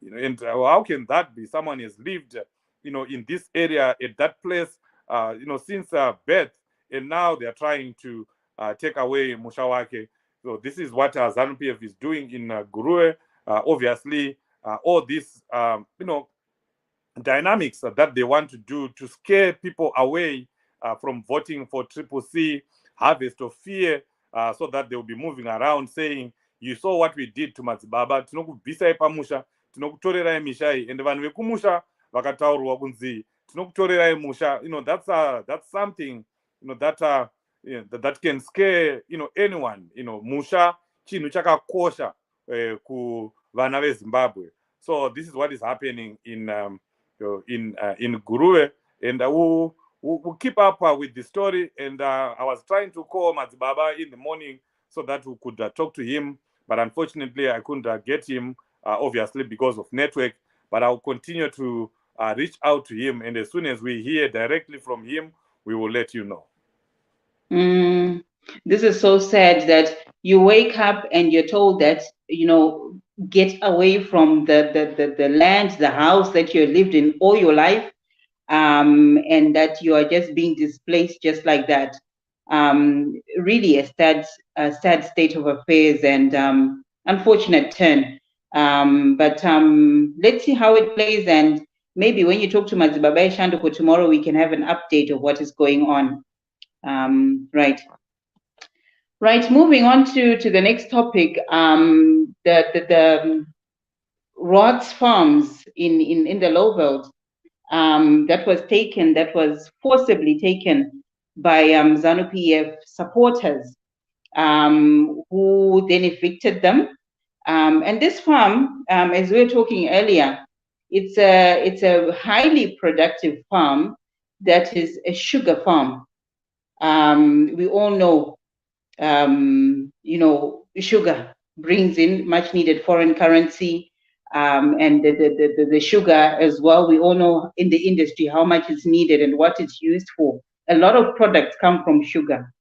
And how can that be? Someone has lived, in this area, at that place, since birth, and now they are trying to take away Mushawake. So this is what ZANU-PF is doing in Gurue. Obviously, all these, dynamics that they want to do to scare people away from voting for CCC, harvest of fear, so that they will be moving around saying, you saw what we did to Madzibaba, tinokubvisai pamusha, tinokutorerai mishai, and vanhu vekumusha vakataurwa kunzi tinokutorerai musha. That's something that can scare anyone. Musha chinhu chakakosha ku vana veZimbabwe. So this is what is happening in Gurue, and we'll keep up with the story. And I was trying to call Madzibaba in the morning so that we could talk to him, but unfortunately I couldn't get him, obviously because of network. But I'll continue to reach out to him, and as soon as we hear directly from him, we will let you know. This is so sad that you wake up and you're told that, get away from the land, the house that you lived in all your life, and that you are just being displaced just like that. Really a sad state of affairs and unfortunate turn. But let's see how it plays, and maybe when you talk to Madzibaba Shanduko tomorrow, we can have an update of what is going on. Right. Moving on to the next topic. The Rots farms in the Lowveld that was forcibly taken by ZANU-PF supporters who then evicted them. And this farm, as we were talking earlier, it's a highly productive farm that is a sugar farm. We all know, sugar brings in much needed foreign currency, and the sugar as well. We all know in the industry how much it's needed and what it's used for. A lot of products come from sugar,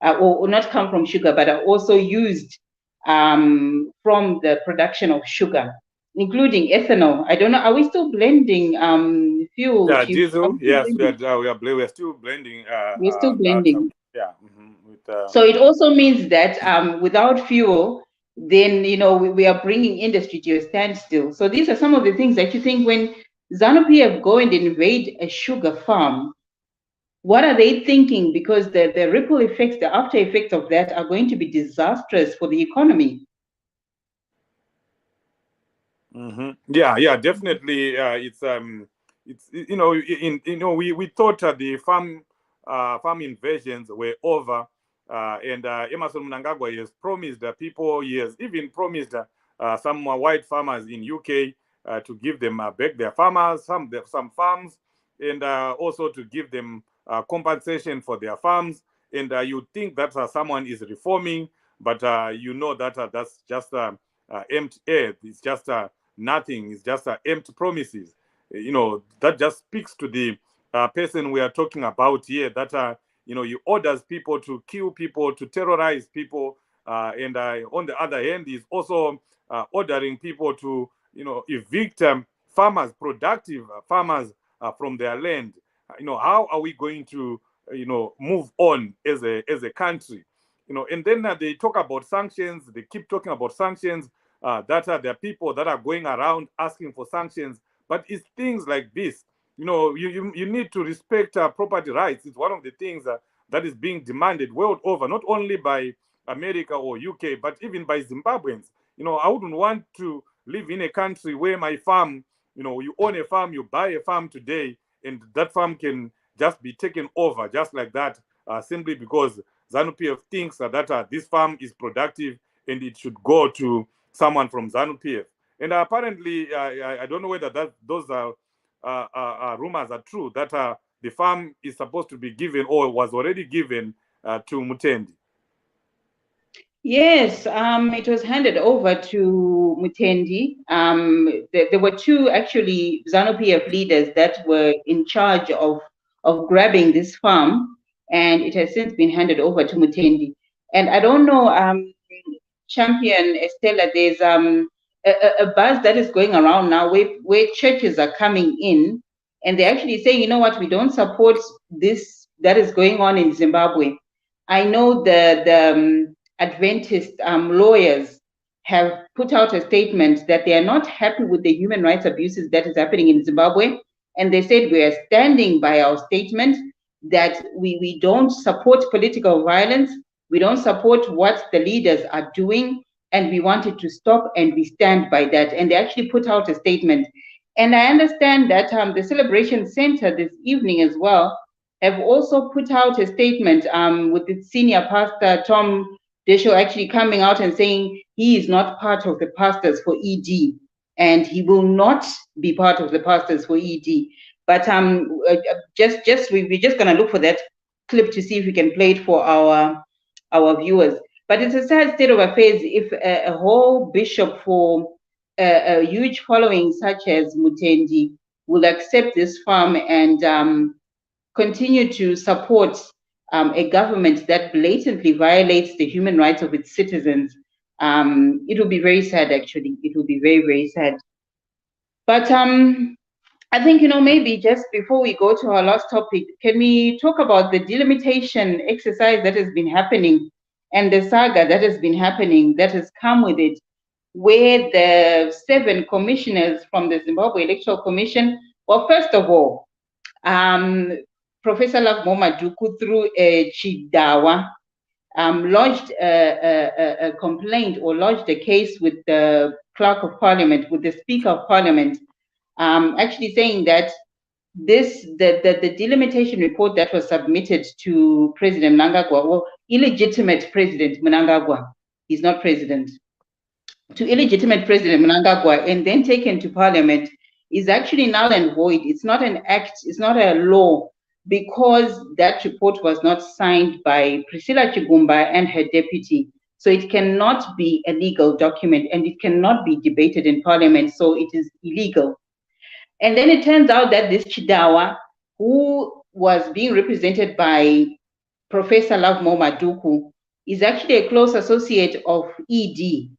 or not come from sugar, but are also used from the production of sugar, including ethanol. I don't know, are we still blending fuel? Yeah, diesel. Yes, we are still blending. We're still blending. Yeah. So it also means that without fuel, then we are bringing industry to a standstill. So these are some of the things that you think when ZANU-PF go and invade a sugar farm, what are they thinking? Because the ripple effects, the after effects of that are going to be disastrous for the economy. Yeah, definitely. We thought the farm invasions were over, and Emerson Mnangagwa has promised people, he has even promised some white farmers in UK to give them back their farmers, some farms, and also to give them compensation for their farms. And you think that someone is reforming, but that's just empty air. It's just nothing. It's just empty promises. That just speaks to the person we are talking about here, that he orders people to kill people, to terrorize people, And on the other hand, he's also ordering people to, evict farmers, productive farmers from their land. How are we going to, move on as a country? And then they talk about sanctions. They keep talking about sanctions. That there are people that are going around asking for sanctions. But it's things like this. You need to respect property rights. It's one of the things that is being demanded world over, not only by America or UK, but even by Zimbabweans. I wouldn't want to live in a country where my farm, you own a farm, you buy a farm today, and that farm can just be taken over just like that, simply because ZANU-PF thinks that this farm is productive and it should go to someone from ZANU-PF. And apparently, I don't know whether those rumors are true, that the farm is supposed to be given or was already given to Mutendi. Yes, it was handed over to Mutendi. There were two actually ZANU-PF leaders that were in charge of grabbing this farm, and it has since been handed over to Mutendi. And I don't know, Champion Estella, there's a buzz that is going around now where churches are coming in, and they're actually saying, you know what, we don't support this that is going on in Zimbabwe. I know the Adventist lawyers have put out a statement that they are not happy with the human rights abuses that is happening in Zimbabwe. And they said we are standing by our statement that we don't support political violence. We don't support what the leaders are doing, and we want it to stop, and we stand by that. And they actually put out a statement. And I understand that the Celebration Center this evening as well have also put out a statement with the senior pastor, Tom Desho, actually coming out and saying he is not part of the pastors for ED, and he will not be part of the pastors for ED. But we're just gonna look for that clip to see if we can play it for our viewers. But it's a sad state of affairs if a whole bishop for a huge following such as Mutendi will accept this farm and continue to support a government that blatantly violates the human rights of its citizens. It will be very sad, actually. It will be very, very sad. But I think, maybe just before we go to our last topic, can we talk about the delimitation exercise that has been happening and the saga that has been happening, that has come with it, where the 7 commissioners from the Zimbabwe Electoral Commission, well, first of all, Professor Lovemore Maduku, through a Chidawa, lodged a complaint or lodged a case with the Clerk of Parliament, with the Speaker of Parliament, actually saying that the delimitation report that was submitted to President Mnangagwa, well, illegitimate President Mnangagwa, he's not president, to illegitimate President Mnangagwa and then taken to Parliament is actually null and void. It's not an act, it's not a law, because that report was not signed by Priscilla Chigumba and her deputy. So it cannot be a legal document and it cannot be debated in Parliament, so it is illegal. And then it turns out that this Chidawa, who was being represented by Professor Lovemore Maduku, is actually a close associate of ED.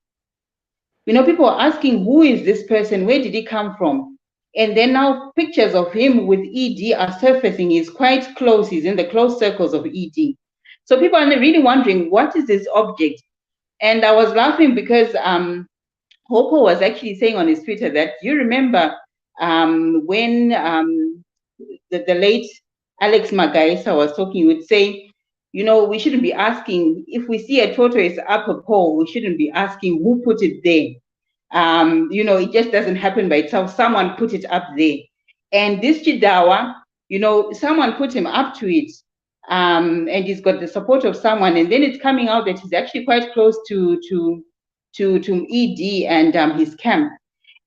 People are asking, who is this person? Where did he come from? And then now pictures of him with ED are surfacing. He's quite close. He's in the close circles of ED. So people are really wondering, what is this object? And I was laughing because Hopo was actually saying on his Twitter that, you remember when the late Alex Magaisa was talking, he would say, we shouldn't be asking, if we see a tortoise up a pole, we shouldn't be asking who put it there. It just doesn't happen by itself. Someone put it up there. And this Chidawa, someone put him up to it. And he's got the support of someone. And then it's coming out that he's actually quite close to ED and his camp.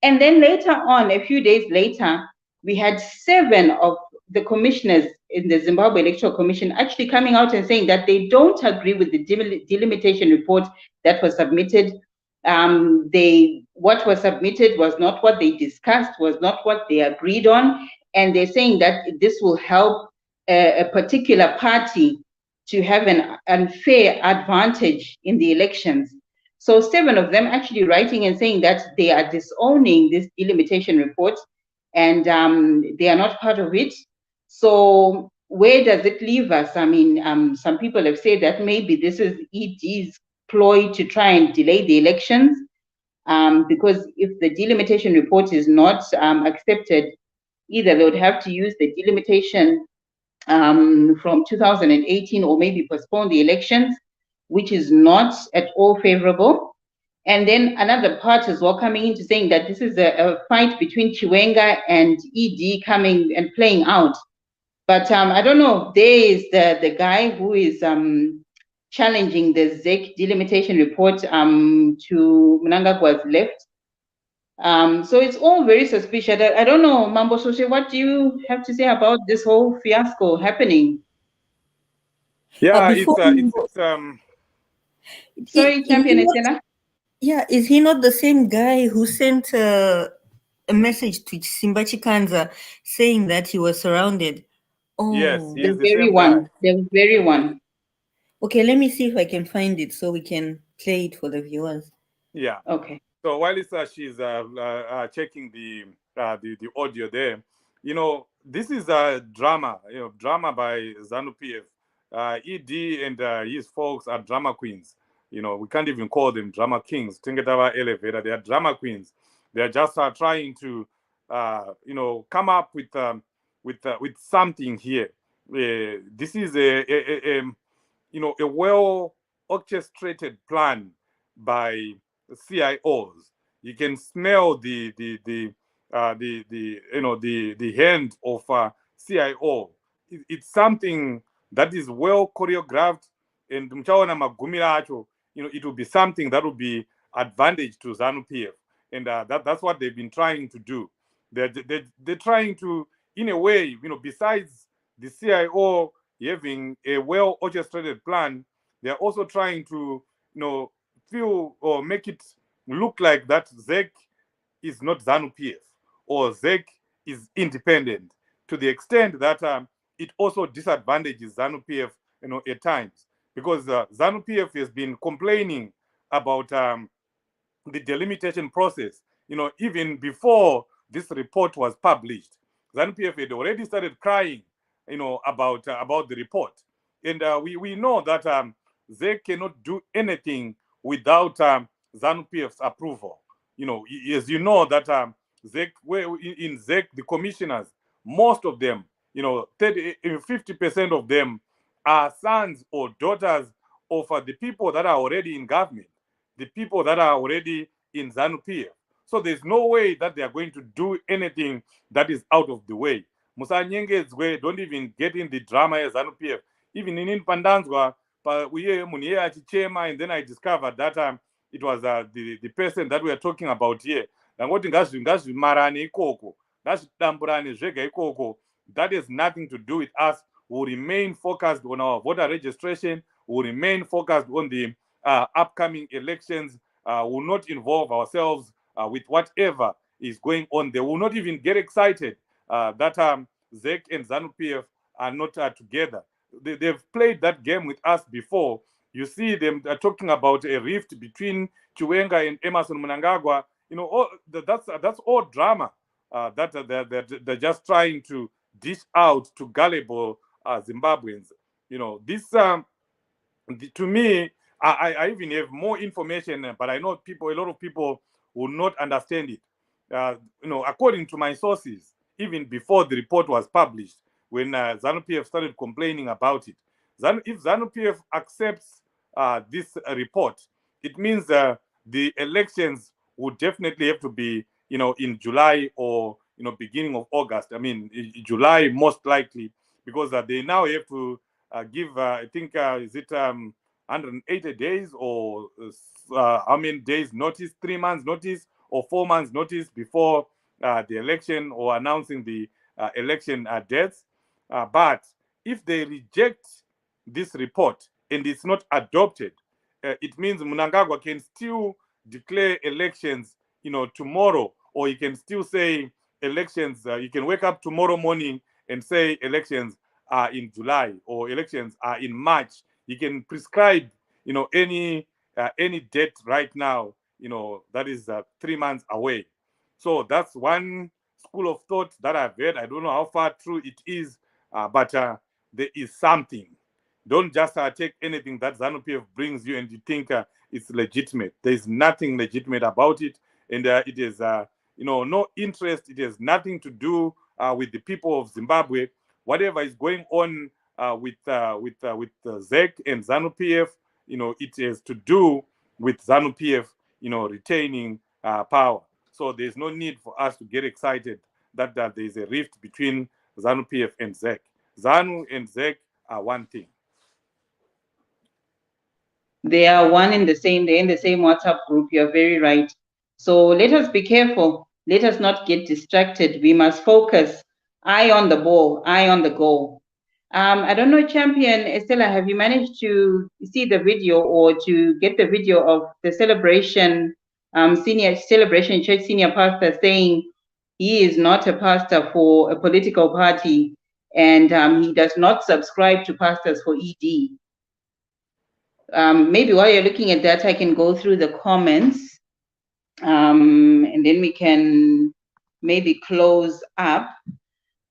And then later on, a few days later, we had 7 of the commissioners in the Zimbabwe Electoral Commission actually coming out and saying that they don't agree with the delimitation report that was submitted. What was submitted was not what they discussed, was not what they agreed on, and they're saying that this will help a particular party to have an unfair advantage in the elections. So 7 of them actually writing and saying that they are disowning this delimitation report and they are not part of it. So where does it leave us? I mean, some people have said that maybe this is ED's ploy to try and delay the elections, because if the delimitation report is not accepted, either they would have to use the delimitation from 2018 or maybe postpone the elections, which is not at all favorable. And then another part as well coming into saying that this is a fight between Chiwenga and ED coming and playing out. But I don't know, there is the guy who is challenging the ZEC delimitation report to Mnangagwa's left. So it's all very suspicious. I don't know, Mambo Soshe, what do you have to say about this whole fiasco happening? Yeah, Sorry, Champion Estela. Yeah, is he not the same guy who sent a message to Simba Chikanza saying that he was surrounded? Oh, yes, he is the the very same one. guy. The very one. Okay, let me see if I can find it so we can play it for the viewers. Yeah. Okay. So while she's checking the audio there, you know, this is a drama, drama by Zanu PF. ED and his folks are drama queens. You know, we can't even call them drama kings. Tingetava elevator, they are drama queens. They are just trying to, come up with something here. This is a well orchestrated plan by CIOs. You can smell the hand of CIO. It's something that is well choreographed, and mchaona magumira acho, it will be something that will be advantage to Zanu PF, and that's what they've been trying to do. They're trying to, in a way, besides the CIO having a well orchestrated plan, they're also trying to, feel or make it look like that ZEC is not Zanu PF or ZEC is independent, to the extent that it also disadvantages Zanu PF, at times, because Zanu PF has been complaining about the delimitation process, even before this report was published. Zanu PF had already started crying, about the report, and we know that they cannot do anything without Zanu PF's approval. As you know that ZEC, in ZEC, the commissioners, most of them, 50% of them are sons or daughters of the people that are already in government, the people that are already in Zanu PF. So there's no way that they are going to do anything that is out of the way. Musa Nyengezwe, don't even get in the drama as Zanu PF. Even in Pandanzwa, and then I discovered that it was the person that we are talking about here. That has nothing to do with us. We'll remain focused on our voter registration. We'll remain focused on the upcoming elections. Will not involve ourselves with whatever is going on. They will not even get excited that ZEC and Zanu PF are not together. They've played that game with us before. You see them talking about a rift between Chiwenga and Emerson Mnangagwa. That's all drama that they're just trying to dish out to gullible Zimbabweans. This to me, I even have more information, but I know a lot of people will not understand it. According to my sources, even before the report was published, when Zanu PF started complaining about it, if Zanu PF accepts this report, it means the elections would definitely have to be, in July or beginning of August. I mean, July most likely, because they now have to give, I think, is it 180 days or how many days notice, 3 months notice or 4 months notice before the election, or announcing the election dates. But if they reject this report and it's not adopted, it means Mnangagwa can still declare elections, tomorrow, or he can still say elections. You can wake up tomorrow morning and say elections are in July or elections are in March, he can prescribe, any date right now, that is 3 months away. So that's one school of thought that I've heard. I don't know how far true it is, but there is something. Don't just take anything that ZANU-PF brings you and you think it's legitimate. There is nothing legitimate about it, and it is, no interest. It has nothing to do with the people of Zimbabwe. Whatever is going on with ZEC and ZANU-PF, it has to do with ZANU-PF, retaining power. So there's no need for us to get excited that there's a rift between ZANU-PF and ZEC. ZANU and ZEC are one thing. They are one and the same. They're in the same WhatsApp group. You're very right. So let us be careful. Let us not get distracted. We must focus. Eye on the ball, eye on the goal. I don't know, Champion Estella, have you managed to see the video or to get the video of the celebration, senior celebration church senior pastor saying he is not a pastor for a political party and he does not subscribe to pastors for ED? Maybe while you're looking at that, I can go through the comments and then we can maybe close up.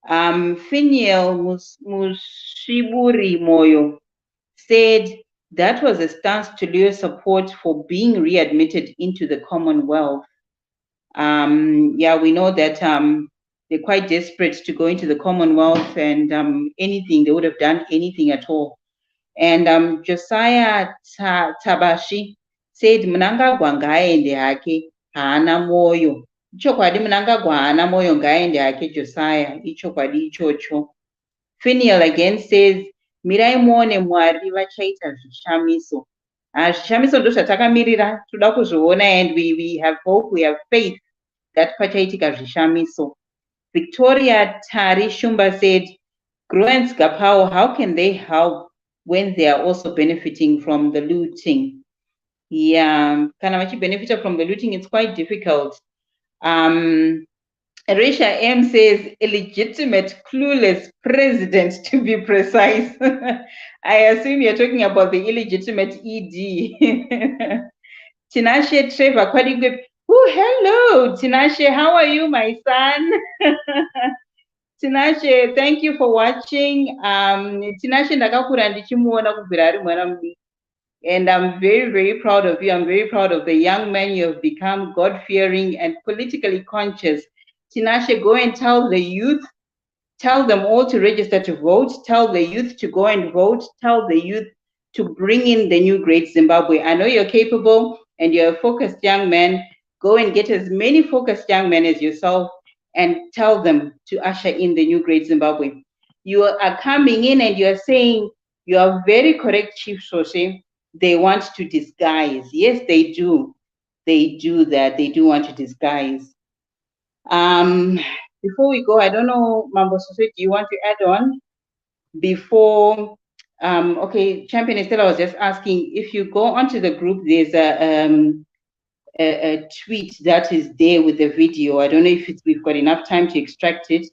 Finiel Mushiburi Moyo said that was a stance to lure support for being readmitted into the Commonwealth. Yeah, we know that they're quite desperate to go into the Commonwealth and anything, they would have done anything at all. And Josiah Tabashi said, Mnangagwa ngaende hake haana moyo. Ichokwadi Mnangagwa haana moyo ngaende hake Josiah. Ichokwadi ichocho. Finiel again says, mirai muone Mwari vachaita zvishamiso. Zvishamiso ndo zvatakamirira toda kuzviona, and we have hope, we have faith that pachaitika zvishamiso. Victoria Tari Shumba said, Gruens Gapao, how can they help when they are also benefiting from the looting? Yeah, kana vachibenefita from the looting, it's quite difficult. Arisha M says, illegitimate, clueless president, to be precise. I assume you're talking about the illegitimate ED. Tinashe Trevor Kwadigwe. Oh, hello, Tinashe. How are you, my son? Tinashe, thank you for watching. Tinashe ndakakura ndichimuona kubvira ari mwana mudiki. And I'm very, very proud of you. I'm very proud of the young man you have become, God-fearing and politically conscious. Tinashe, go and tell the youth, tell them all to register to vote, tell the youth to go and vote, tell the youth to bring in the new great Zimbabwe. I know you're capable and you're a focused young man. Go and get as many focused young men as yourself and tell them to usher in the new great Zimbabwe. You are coming in and you're saying, you are very correct, Chief Soshe. They want to disguise. Yes, they do. They do that. They do want to disguise. Before we go, I don't know, Mambo Soswe, do you want to add on? Before, okay, Champion Estella was just asking, if you go onto the group, there's a tweet that is there with the video. I don't know if we've got enough time to extract it,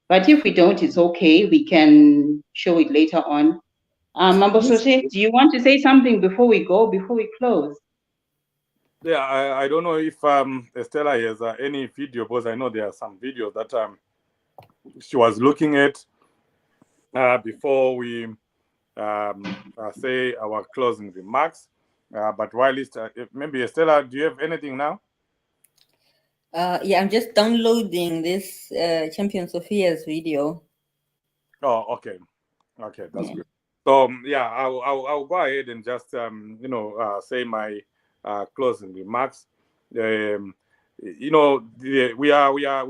but if we don't, it's okay. We can show it later on. Mambo Soshe, do you want to say something before we go, before we close? Yeah, I don't know if Estella has any video, because I know there are some videos that she was looking at before we say our closing remarks. But while it's maybe Estella, do you have anything now? Yeah, I'm just downloading this Champion Sophia's video. Oh, okay, okay, that's good. So yeah, I'll go ahead and just say my closing remarks. We are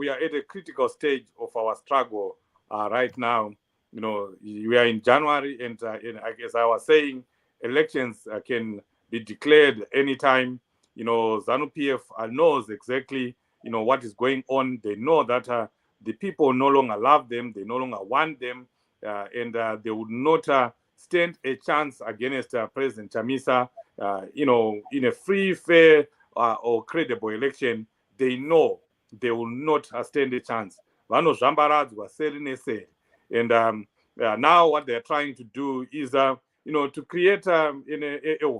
at a critical stage of our struggle right now. We are in January, and as I was saying, elections can be declared anytime. ZANU-PF knows exactly what is going on. They know that the people no longer love them, they no longer want them, and they would not stand a chance against President Chamisa. In a free, fair, or credible election. They know they will not stand a chance. And now what they're trying to do is, to create a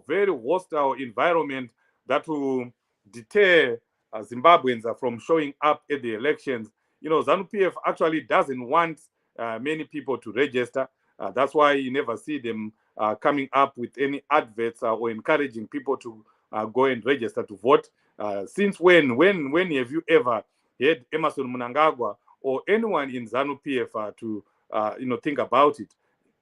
very hostile environment that will deter Zimbabweans from showing up at the elections. ZANU-PF actually doesn't want many people to register. That's why you never see them coming up with any adverts or encouraging people to go and register to vote. Since when have you ever heard Emerson Mnangagwa or anyone in ZANU-PF to think about it,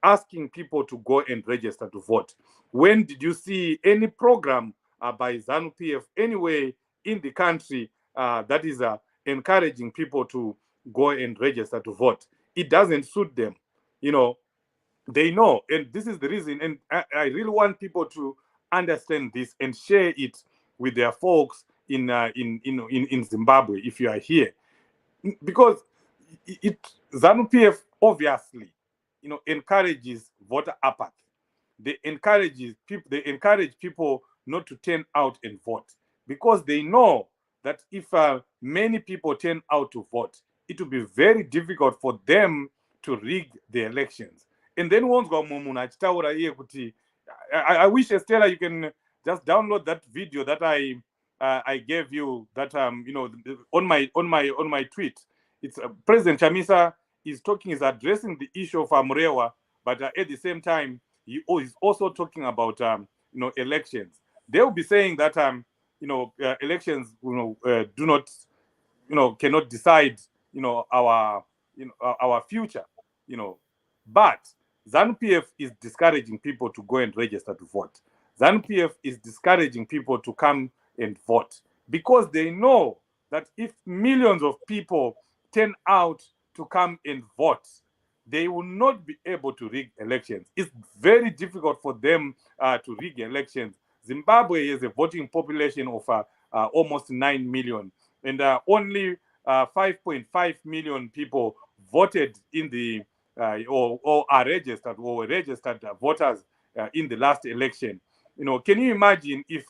asking people to go and register to vote? When did you see any program by ZANU-PF anywhere in the country that is encouraging people to go and register to vote? It doesn't suit them. They know, and this is the reason. And I really want people to understand this and share it with their folks in Zimbabwe if you are here, because ZANU-PF obviously encourages voter apathy. They encourage people not to turn out and vote, because they know that if many people turn out to vote, it will be very difficult for them to rig the elections. And then once I wish, Estella, you can just download that video that I gave you, that on my tweet. It's President Chamisa is addressing the issue of Mrewa, but at the same time he is also talking about elections. They will be saying that elections do not cannot decide our future, but ZANU-PF is discouraging people to go and register to vote. ZANU-PF is discouraging people to come and vote, because they know that if millions of people turn out to come and vote, they will not be able to rig elections. It's very difficult for them to rig elections. Zimbabwe has a voting population of almost 9 million, and only 5.5 million people voted in the or are registered or were registered voters in the last election. Can you imagine if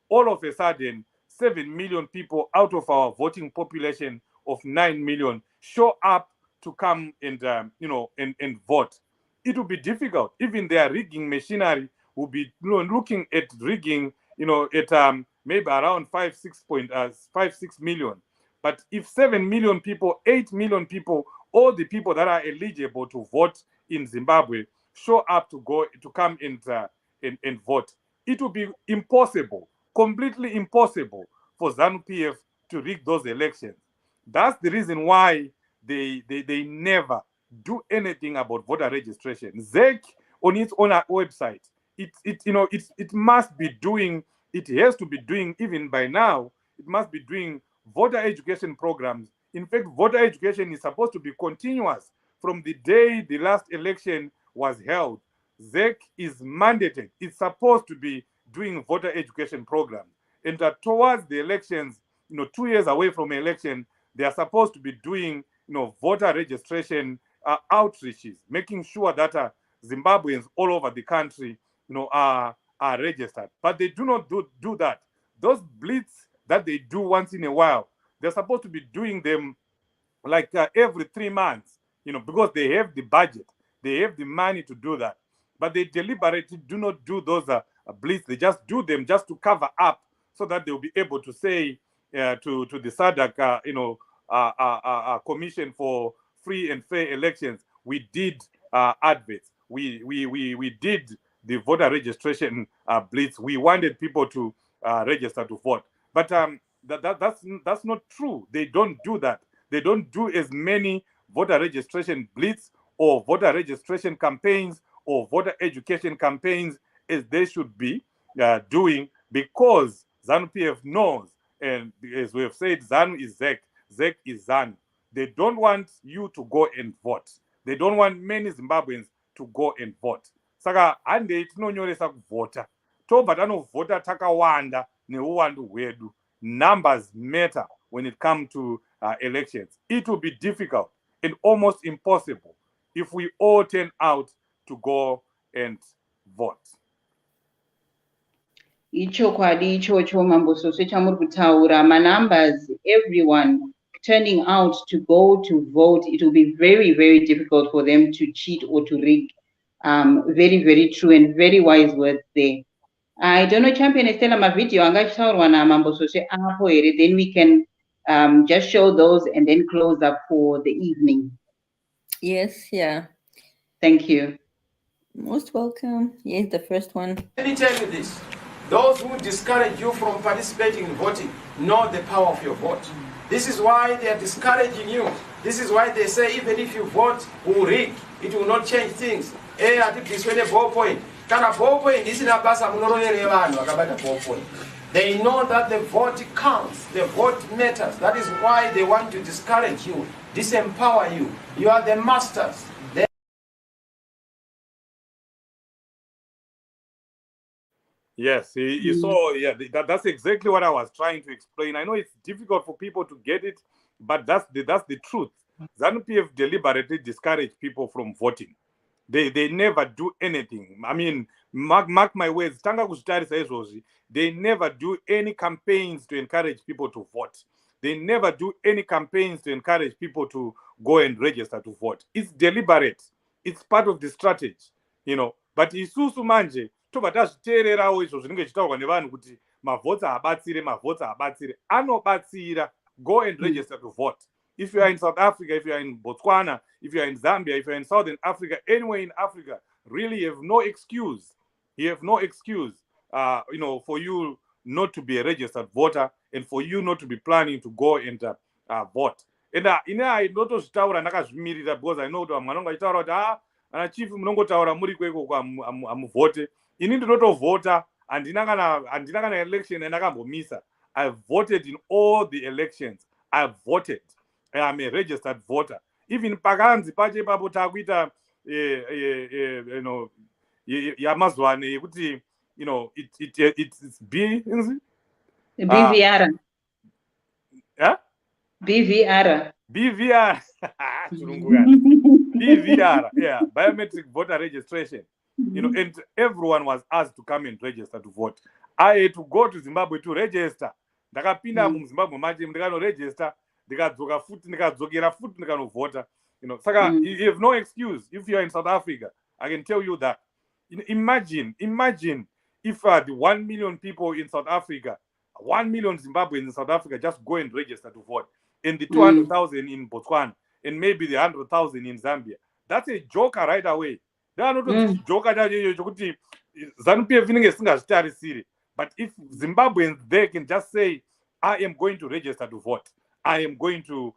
all of a sudden 7 million people out of our voting population of 9 million show up to come and and vote? It will be difficult. Even their rigging machinery will be looking at rigging at maybe around 5-6 million. But if 7 million people, 8 million people, all the people that are eligible to vote in Zimbabwe show up to come and vote, it will be impossible, completely impossible for ZANU-PF to rig those elections. That's the reason why they never do anything about voter registration. ZEC on its own website, it must be doing, it has to be doing, even by now, it must be doing voter education programs. In fact, voter education is supposed to be continuous from the day the last election was held. ZEC is mandated. It's supposed to be doing voter education programs. And towards the elections, 2 years away from election, they are supposed to be doing, voter registration outreaches, making sure that Zimbabweans all over the country, are registered. But they do not do that. Those blitz that they do once in a while, they're supposed to be doing them like every 3 months, because they have the budget, they have the money to do that. But they deliberately do not do those blitz. They just do them just to cover up, so that they'll be able to say to the saga, Commission for Free and Fair Elections, we did adverts, we did the voter registration blitz. We wanted people to register to vote. But that's not true. They don't do that. They don't do as many voter registration blitz or voter registration campaigns or voter education campaigns as they should be doing, because ZANU-PF knows, and as we have said, ZANU is ZEC, ZEC is ZANU. They don't want you to go and vote. They don't want many Zimbabweans to go and vote. Saka hande tinonyoresa kuvota. Tobva tanovhota takawanda neuwandu hwedu. Numbers matter when it comes to elections. It will be difficult and almost impossible if we all turn out to go and vote. Ichokwadi ichocho mambo sose chamuri kutaura, numbers, everyone turning out to go to vote, it will be very, very difficult for them to cheat or to rig. Very, very true and very wise words there. I don't know, Champion Estela, my video, then we can just show those and then close up for the evening. Yes, yeah. Thank you. Most welcome. Yes, the first one. Let me tell you this. Those who discourage you from participating in voting know the power of your vote. This is why they are discouraging you. This is why they say even if you vote, will rig, it will not change things. They know that the vote counts, the vote matters. That is why they want to discourage you, disempower you. You are the masters. Yes, you saw, yeah, that's exactly what I was trying to explain. I know it's difficult for people to get it, but that's the truth. ZANU-PF deliberately discourage people from voting. They never do anything. I mean, mark my words, they never do any campaigns to encourage people to vote. They never do any campaigns to encourage people to go and register to vote. It's deliberate. It's part of the strategy, you know. But isusu manje toba tazviteererawo izvo zvinenge zvitaurwa nevanhu kuti mavhotsi habatsire anobatsira. Go and register to vote. If you are in South Africa, if you are in Botswana, if you are in Zambia, if you are in Southern Africa, anywhere in Africa, really you have no excuse. You have no excuse, you know, for you not to be a registered voter and for you not to be planning to go and vote. And I ndotozvitaura ndakazvimirira because I know kuti vamwe vanonge vachitaura kuti raChief munongotaura muri kweko amuvote. Ini ndinotovhota, handina kana election endakambomisa. I've voted in all the elections. I've voted. I am a registered voter. Even pakanzi pache ipapo takuita you know yamazwane yekuti you know it's BVR. BVR. BVR, yeah, biometric voter registration. You know, and everyone was asked to come and register to vote. I had to go to Zimbabwe to register. Ndakapinda muZimbabwe manje ndikanoregister, ndikadzoka futi ndikadzokera futi ndikanovhota. You know, saka you have no excuse if you are in South Africa. I can tell you that. Imagine if the 1 million people in South Africa, 1 million Zimbabweans in South Africa just go and register to vote, and the 200,000 in Botswana, and maybe the 100,000 in Zambia. That's a joker right away. They are not a joker. ZANU-PF, but if Zimbabweans, they can just say, I am going to register to vote. I am going to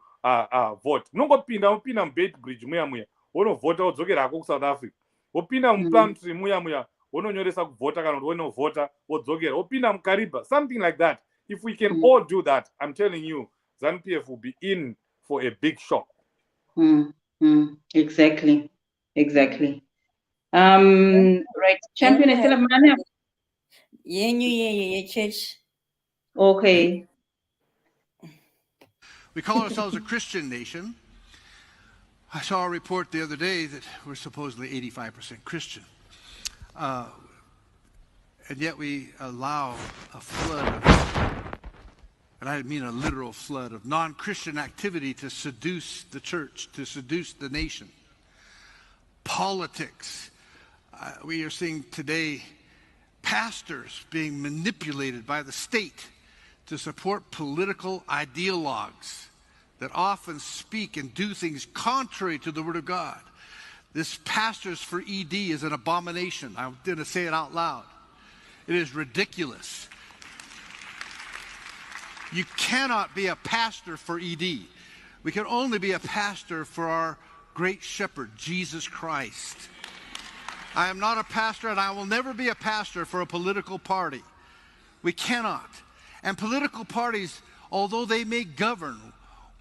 vote. Nongopinda mbeit bridge muya wonovhota wodzokera ku South Africa. Wopinda muplant muya wononyoresa kuvhota kana kuti wonovhota wodzokera. Wopinda mukariba, something like that. If we can all do that, I'm telling you, ZANU-PF will be in for a big shock. Exactly. Right, Champion Estela Mane. Yeah, church. Okay. We call ourselves a Christian nation. I saw a report the other day that we're supposedly 85% Christian. And yet we allow a flood of, and I mean a literal flood of non-Christian activity to seduce the church, to seduce the nation. Politics. We are seeing today pastors being manipulated by the state to support political ideologues that often speak and do things contrary to the Word of God. This Pastors for ED is an abomination. I'm going to say it out loud. It is ridiculous. You cannot be a pastor for ED. We can only be a pastor for our great shepherd, Jesus Christ. I am not a pastor, and I will never be a pastor for a political party. We cannot. And political parties, although they may govern,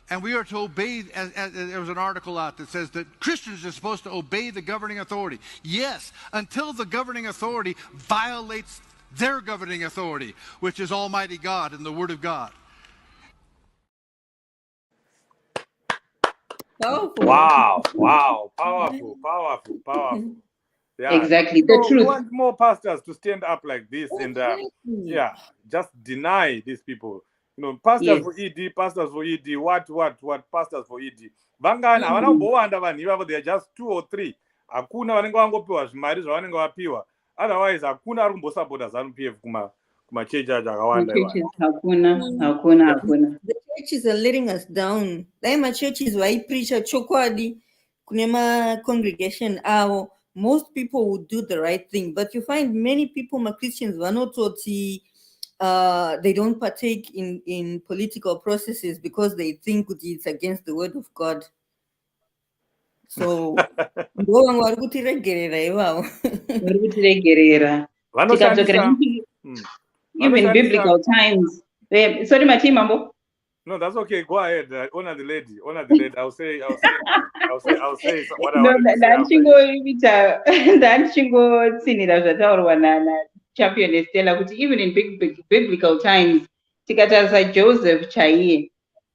and we are to obey, there was an article out that says that Christians are supposed to obey the governing authority. Yes, until the governing authority violates their governing authority, which is Almighty God and the Word of God. Wow, powerful. Yeah. Exactly, the truth. We want more pastors to stand up like this and just deny these people. pastors Yes. for ED, pastors for ED, what, pastors for ED. Vangani, havana kumbowanda vanhu ivavo, they are just 2 or 3. Hakuna vanenge vangopiwa zvimari zvavanenge vapiwa. Otherwise, hakuna ari kumbosapota ZANU-PF kumachechi acho akawanda iwayo. Hakuna. The churches are letting us down. Dai churches vaipreacha chokwadi kune congregation avo, most people would do the right thing, but you find many people, Christians, vanototi they don't partake in political processes because they think it's against the word of God. So even biblical times. Sorry, Mati Mambo. No, that's okay. Go ahead. Honor the lady. I'll say what I No, wanted to say. Champion Estella, even in biblical times, Tikatasa Joseph Chai.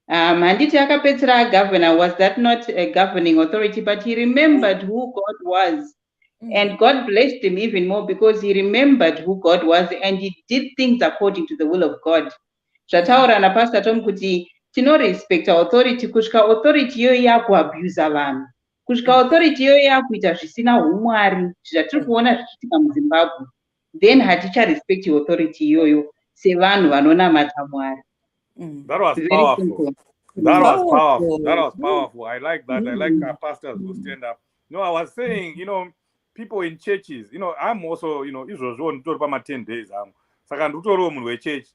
Handiti akapedzera governor, was that not a governing authority? But he remembered who God was. And God blessed him even more because he remembered who God was and he did things according to the will of God. Zvataura naPastor Tom kuti respect authority kusvika authority iyo yakuabuse vanhu. Kusvika authority iyo yakuita zvisina umwari, zvatiri kuona zvichiitika muZimbabwe. Then haticha-respect authority iyoyo sevanhu vanonamata Mwari. That was powerful. That was powerful. I like that. I like our pastors who stand up. No, I was saying, people in churches, I'm also, izvozvo nditori pama 10 days saka nditoriwo munhu wechurch,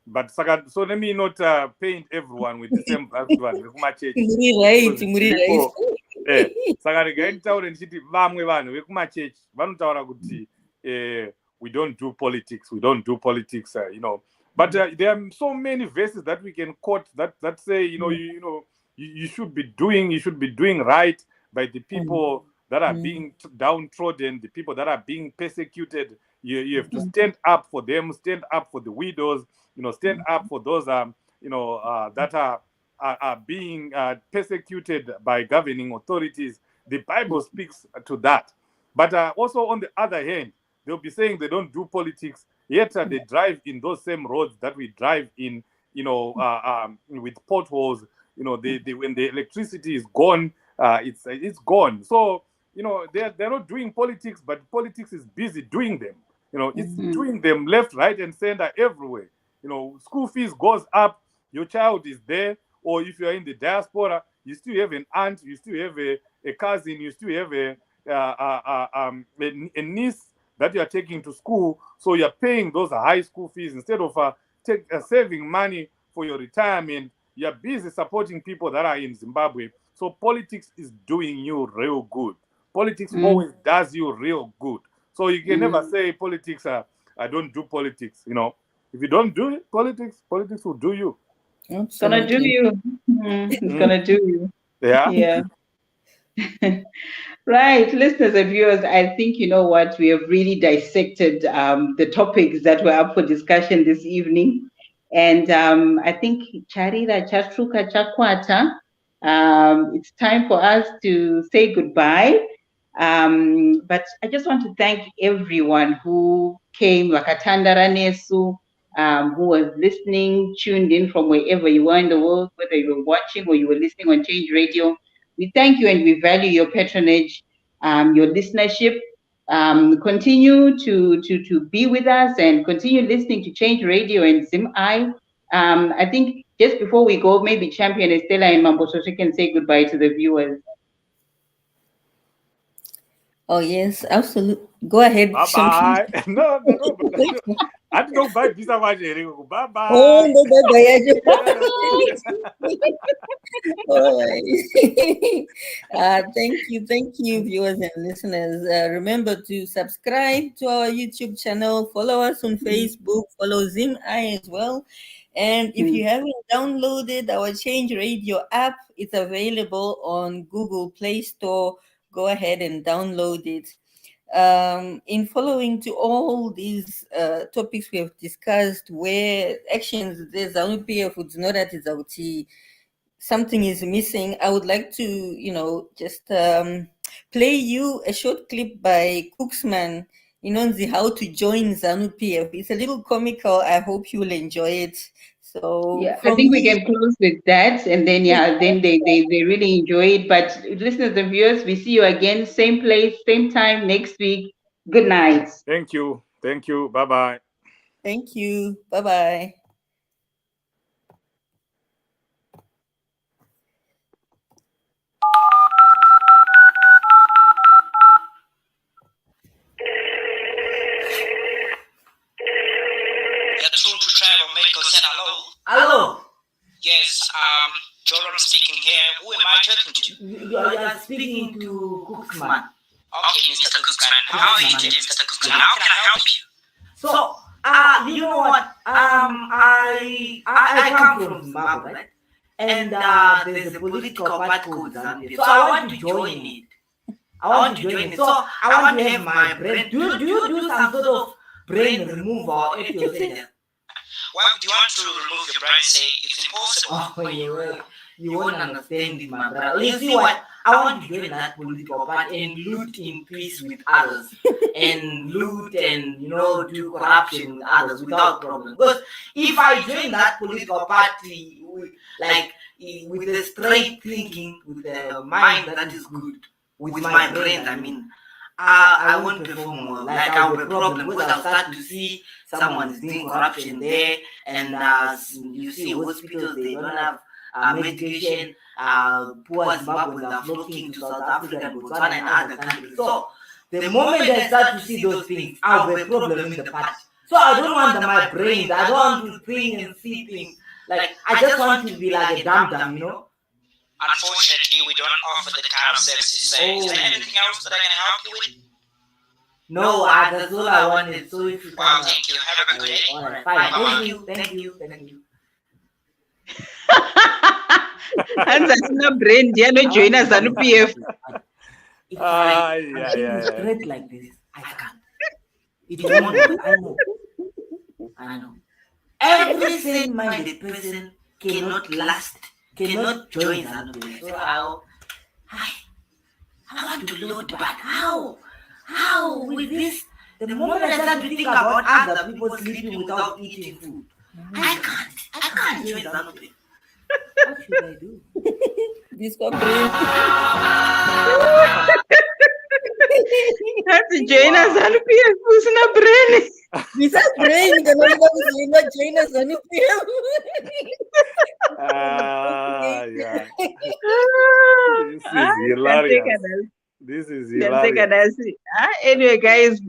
but so let me not paint everyone with the same brush vanhu vekumachechi. Saka regai nditaure ndichiti vamwe vanhu vekumachechi vanotaura kuti we don't do politics, but there are so many verses that we can quote that say, you should be doing right by the people that are being downtrodden, the people that are being persecuted. You have to stand up for them, stand up for the widows, stand up for those that are being persecuted by governing authorities. The Bible speaks to that. But also on the other hand, they'll be saying they don't do politics, yet they drive in those same roads that we drive in, with potholes. When the electricity is gone, it's gone. So, they're not doing politics, but politics is busy doing them. It's doing them left, right, and center everywhere. School fees goes up, your child is there, or if you're in the diaspora, you still have an aunt, you still have a cousin, you still have a niece that you are taking to school, so you're paying those high school fees instead of saving money for your retirement. You're busy supporting people that are in Zimbabwe. So politics is doing you real good. Politics always does you real good. So you can never say politics, I don't do politics. If you don't do politics will do you. It's gonna do you. It's gonna do you. Yeah. Right, listeners and viewers, I think we have really dissected the topics that were up for discussion this evening. And I think Charira Chatruka Chakwata, it's time for us to say goodbye. But I just want to thank everyone who came, Wakatandara Nesu, who was listening, tuned in from wherever you are in the world, whether you were watching or you were listening on Change Radio. We thank you and we value your patronage, your listenership. Continue to be with us and continue listening to Change Radio and ZimI. I think just before we go, maybe Champion Estella and Mambososhi can say goodbye to the viewers. Oh, yes, absolutely. Go ahead. Bye-bye. No. I don't know bye. Bye-bye. Oh, no, bye-bye. Thank you, viewers and listeners. Remember to subscribe to our YouTube channel, follow us on Facebook, follow ZimI as well. And if you haven't downloaded our Change Radio app, it's available on Google Play Store. Go ahead and download it. In following to all these topics we have discussed, where actions there's ZANU-PF would know that is out, something is missing, I would like to, just play you a short clip by Cooksman in how to join ZANU-PF. It's a little comical. I hope you will enjoy it. So Yeah, I from think we me, can close with that, and then then they really enjoy it. But listeners and viewers, we see you again, same place, same time next week. Good night. Thank you. Thank you. Bye-bye. thank you. Bye-bye. Hello. Yes, Jordan speaking here. Who am I talking to? You are speaking to Cooksman. Okay, Mr. Cooksman. How are you today, Mr. Cooksman? How can I help you? So, you know what? I come from Zimbabwe, right? And there's a political party called Zanu. So I want to join it. So I want to have my brain. Do you do some sort of brain removal at your center? Why would you want to remove your brain? Say it's impossible. Oh, you won't understand it, my brother. You see what? I want to join that political party and loot in peace with others, and loot and do corruption with others without problem. Because if I join that political party with the straight thinking, with the mind that is good, with my brain, I mean, I won't perform well. Like I'll be a problem because I'll start to see someone is doing corruption there, and you see hospitals, they don't have medication. Poor Zimbabweans are flocking to South Africa, Botswana, and other countries. So the moment I start to see those things, I'll be a problem in the party. So I don't want my brains. I don't want to think and see things. Like I just want to be like a dum-dum, Unfortunately, we don't offer the kind of services. So is there anything else that I can help you with? No, that's all I wanted. So if you Well, thank you. Have a good day. all right, fine. Thank you. Hands are brain. They are not join us on PF. If I yeah. straight like this, I can't. It won't. I know. Every sane-minded person cannot cannot join Zanu. So I want to load, but how? How with this? The moment I start to think about other people sleeping without eating food, I can't join Zanu. What should I do? This brain. That's join us on PF. Who's not brain? This is brain. The number is not join us on Yeah. This is hilarious. This is hilarious. Anyway, guys.